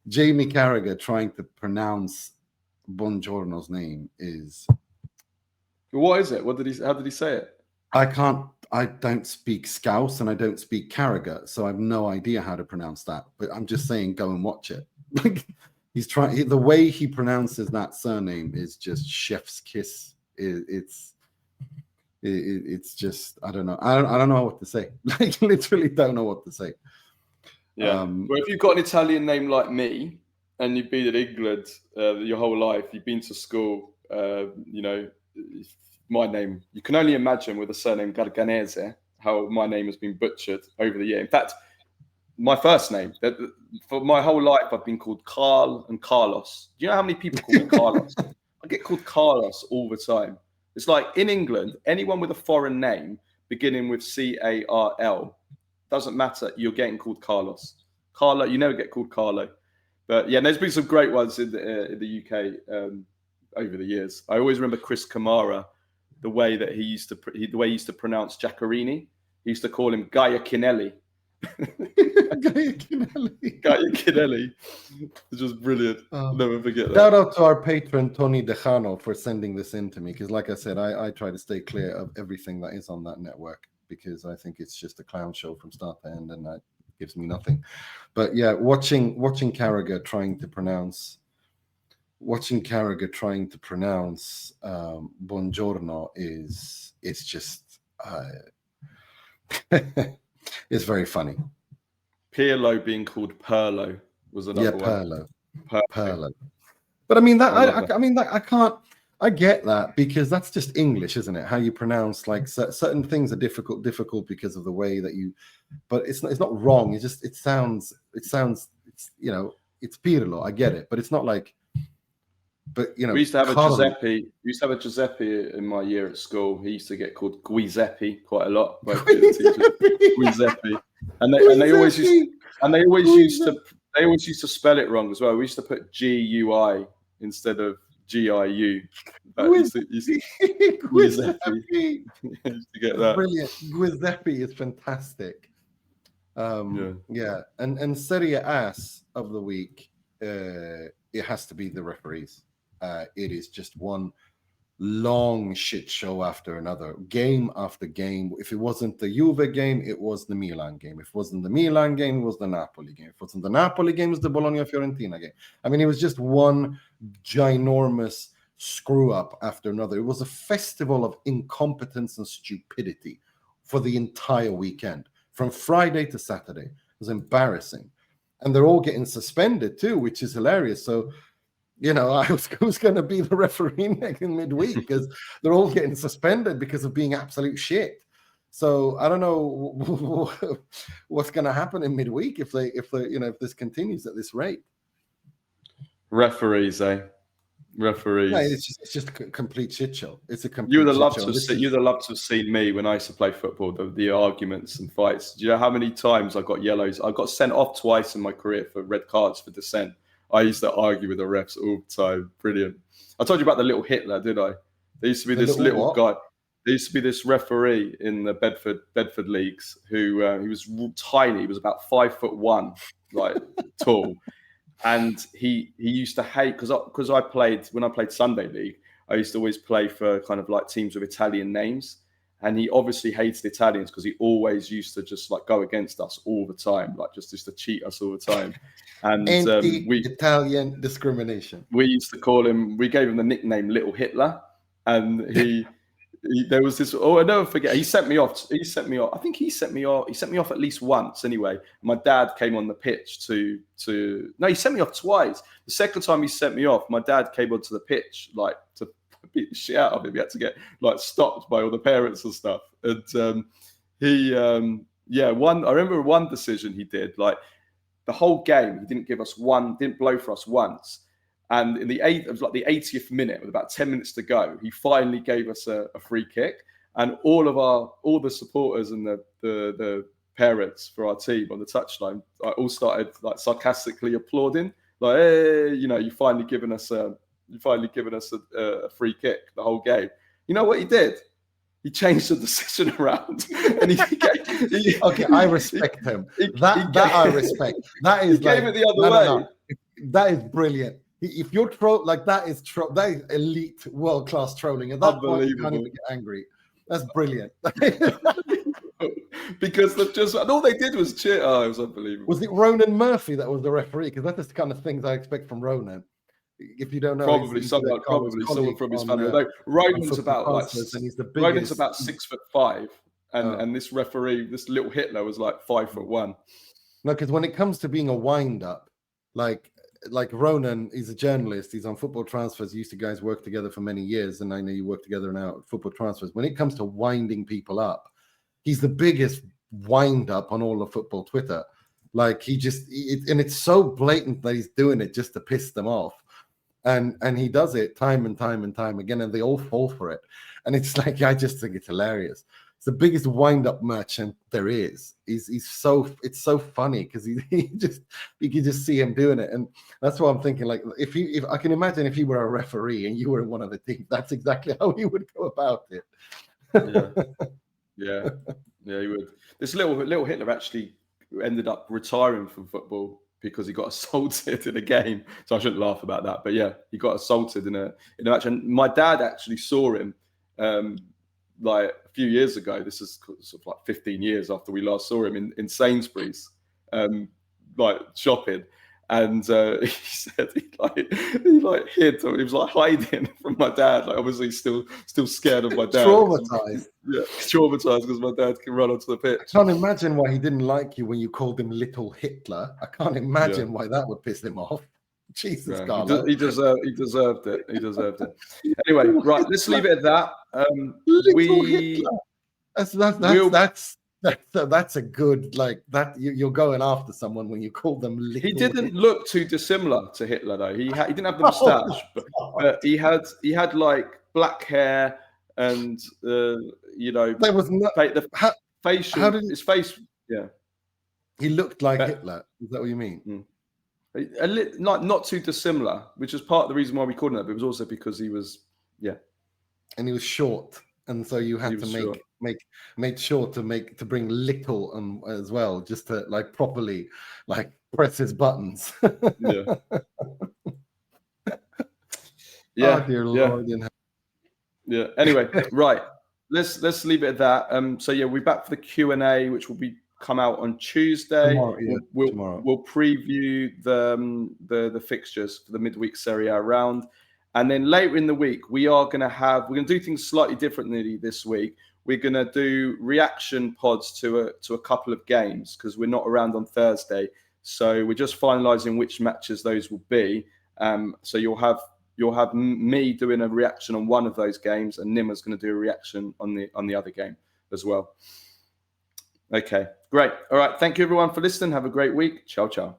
Jamie Carragher trying to pronounce Buongiorno's name is. What is it? How did he say it? I don't speak Scouse and I don't speak Carragher, so I have no idea how to pronounce that. But I'm just saying, go and watch it. Like, he's trying. The way he pronounces that surname is just chef's kiss. It's just, I don't know. I don't know what to say. Like, literally don't know what to say. Yeah. Well, if you've got an Italian name like me and you've been in England your whole life, you've been to school, my name, you can only imagine with the surname Garganese how my name has been butchered over the year. In fact, my first name, for my whole life, I've been called Carl and Carlos. Do you know how many people call me Carlos? I get called Carlos all the time. It's like in England, anyone with a foreign name beginning with Carl, doesn't matter. You're getting called Carlos. Carlo, you never get called Carlo. But yeah, there's been some great ones in the UK over the years. I always remember Chris Kamara, the way he used to pronounce Giaccherini. He used to call him Gaia Kinelli. Gaia Kinelli, which was brilliant. Never forget that. Shout out to our patron Tony Dejano for sending this in to me, because like I said, I try to stay clear of everything that is on that network because I think it's just a clown show from start to end, and that gives me nothing. But yeah, watching Carragher trying to pronounce Buongiorno it's just it's very funny. Pirlo being called Perlo was another one. Perlo. But I mean I can't. I get that because that's just English, isn't it? How you pronounce like certain things are difficult because of the way that you. But it's not wrong. It's just it sounds. It's it's Pirlo. I get it, but it's not like. But we used to have a Giuseppe. We used to have a Giuseppe in my year at school. He used to get called Giuseppe quite a lot by Giuseppe. And they always used to spell it wrong as well. We used to put GUI instead of GIU. Giuseppe. Used to get that. Brilliant. Giuseppe is fantastic. Yeah. And Serie AS of the week, it has to be the referees. It is just one long shit show after another, game after game. If it wasn't the Juve game, it was the Milan game. If it wasn't the Milan game, it was the Napoli game. If it wasn't the Napoli game, it was the Bologna-Fiorentina game. I mean, it was just one ginormous screw-up after another. It was a festival of incompetence and stupidity for the entire weekend. from Friday to Saturday. It was embarrassing. And they're all getting suspended too, which is hilarious. So, who's going to be the referee next in midweek, because they're all getting suspended because of being absolute shit. So I don't know what's going to happen in midweek if this continues at this rate. Referees, eh? Referees. No, it's just a complete shit show. It's a complete. You'd have loved to have seen me when I used to play football. The arguments and fights. Do you know how many times I got yellows? I got sent off twice in my career for red cards for dissent. I used to argue with the refs all the time. Brilliant. I told you about the little Hitler, did I? There used to be this little guy. There used to be this referee in the Bedford leagues who he was tiny. He was about 5'1", like tall. And he used to hate, because I played, when I played Sunday League, I used to always play for kind of like teams with Italian names. And he obviously hated Italians because he always used to just like go against us all the time, like just to cheat us all the time. And Italian discrimination. We used to call him, we gave him the nickname Little Hitler. And there was this, I never forget, he sent me off. I think he sent me off at least once anyway. My dad came on the pitch no, he sent me off twice. The second time he sent me off, my dad came onto the pitch, like to beat the shit out of him. He had to get like stopped by all the parents and stuff. And I remember one decision he did, like the whole game, he didn't blow for us once. And in it was like the 80th minute, with about 10 minutes to go, he finally gave us a free kick. And all the supporters and the parents for our team on the touchline, all started like sarcastically applauding, like, hey, you finally given us a free kick the whole game. You know what he did? He changed the decision around, and okay, I respect him. I respect. That is gave it the other way. No. That is brilliant. If you're that is elite, world-class trolling. At that point, you can't even get angry. That's brilliant. Because and all they did was cheer. Oh, it was unbelievable. Was it Ronan Murphy that was the referee? Because that's the kind of things I expect from Ronan. If you don't know, probably someone from his family. Although Ronan's about 6'5", and this referee, this little Hitler, was like 5'1". No, because when it comes to being a wind-up, like Ronan, he's a journalist. He's on Football Transfers. You guys work together for many years, and I know you work together now at Football Transfers. When it comes to winding people up, he's the biggest wind-up on all of football Twitter. Like and it's so blatant that he's doing it just to piss them off. And he does it time and time and time again, and they all fall for it. And it's like, I just think it's hilarious. It's the biggest wind-up merchant there is. It's so funny because you can just see him doing it. And that's why I'm thinking, like, if I can imagine if you were a referee and you were in one of the teams, that's exactly how he would go about it. Yeah, he would. This little Hitler actually ended up retiring from football because he got assaulted in a game. So I shouldn't laugh about that. But yeah, he got assaulted in a match. And my dad actually saw him like a few years ago. This is sort of like 15 years after we last saw him in Sainsbury's, like shopping. And he said he hid. He was like hiding from my dad. Like obviously still scared of my dad. Traumatized. Yeah, traumatized because my dad can run onto the pitch. I can't imagine why he didn't like you when you called him Little Hitler. I can't imagine why that would piss him off. Jesus, Carlo. He deserved it. He deserved it. Anyway, right, let's leave it at that. That's a good, like, that you're going after someone when you call them Little. He didn't look too dissimilar to Hitler though. He didn't have the moustache, but he had like black hair and there was his face. Yeah, he looked like Hitler. Is that what you mean? Not too dissimilar, which is part of the reason why we called him that. But it was also because he was, and he was short, and so you had to make sure to bring little as well, just to like properly like press his buttons. Yeah. Oh, dear Lord. Yeah. Anyway, right. Let's leave it at that. So yeah, we're back for the Q&A, which will come out on Tuesday. Tomorrow. We'll preview the fixtures for the midweek Serie A round, and then later in the week we're going to do things slightly differently this week. we're going to do reaction pods to a couple of games because we're not around on Thursday. So we're just finalising which matches those will be. So you'll have me doing a reaction on one of those games, and Nima's going to do a reaction on the other game as well. Okay, great. All right. Thank you everyone for listening. Have a great week. Ciao, ciao.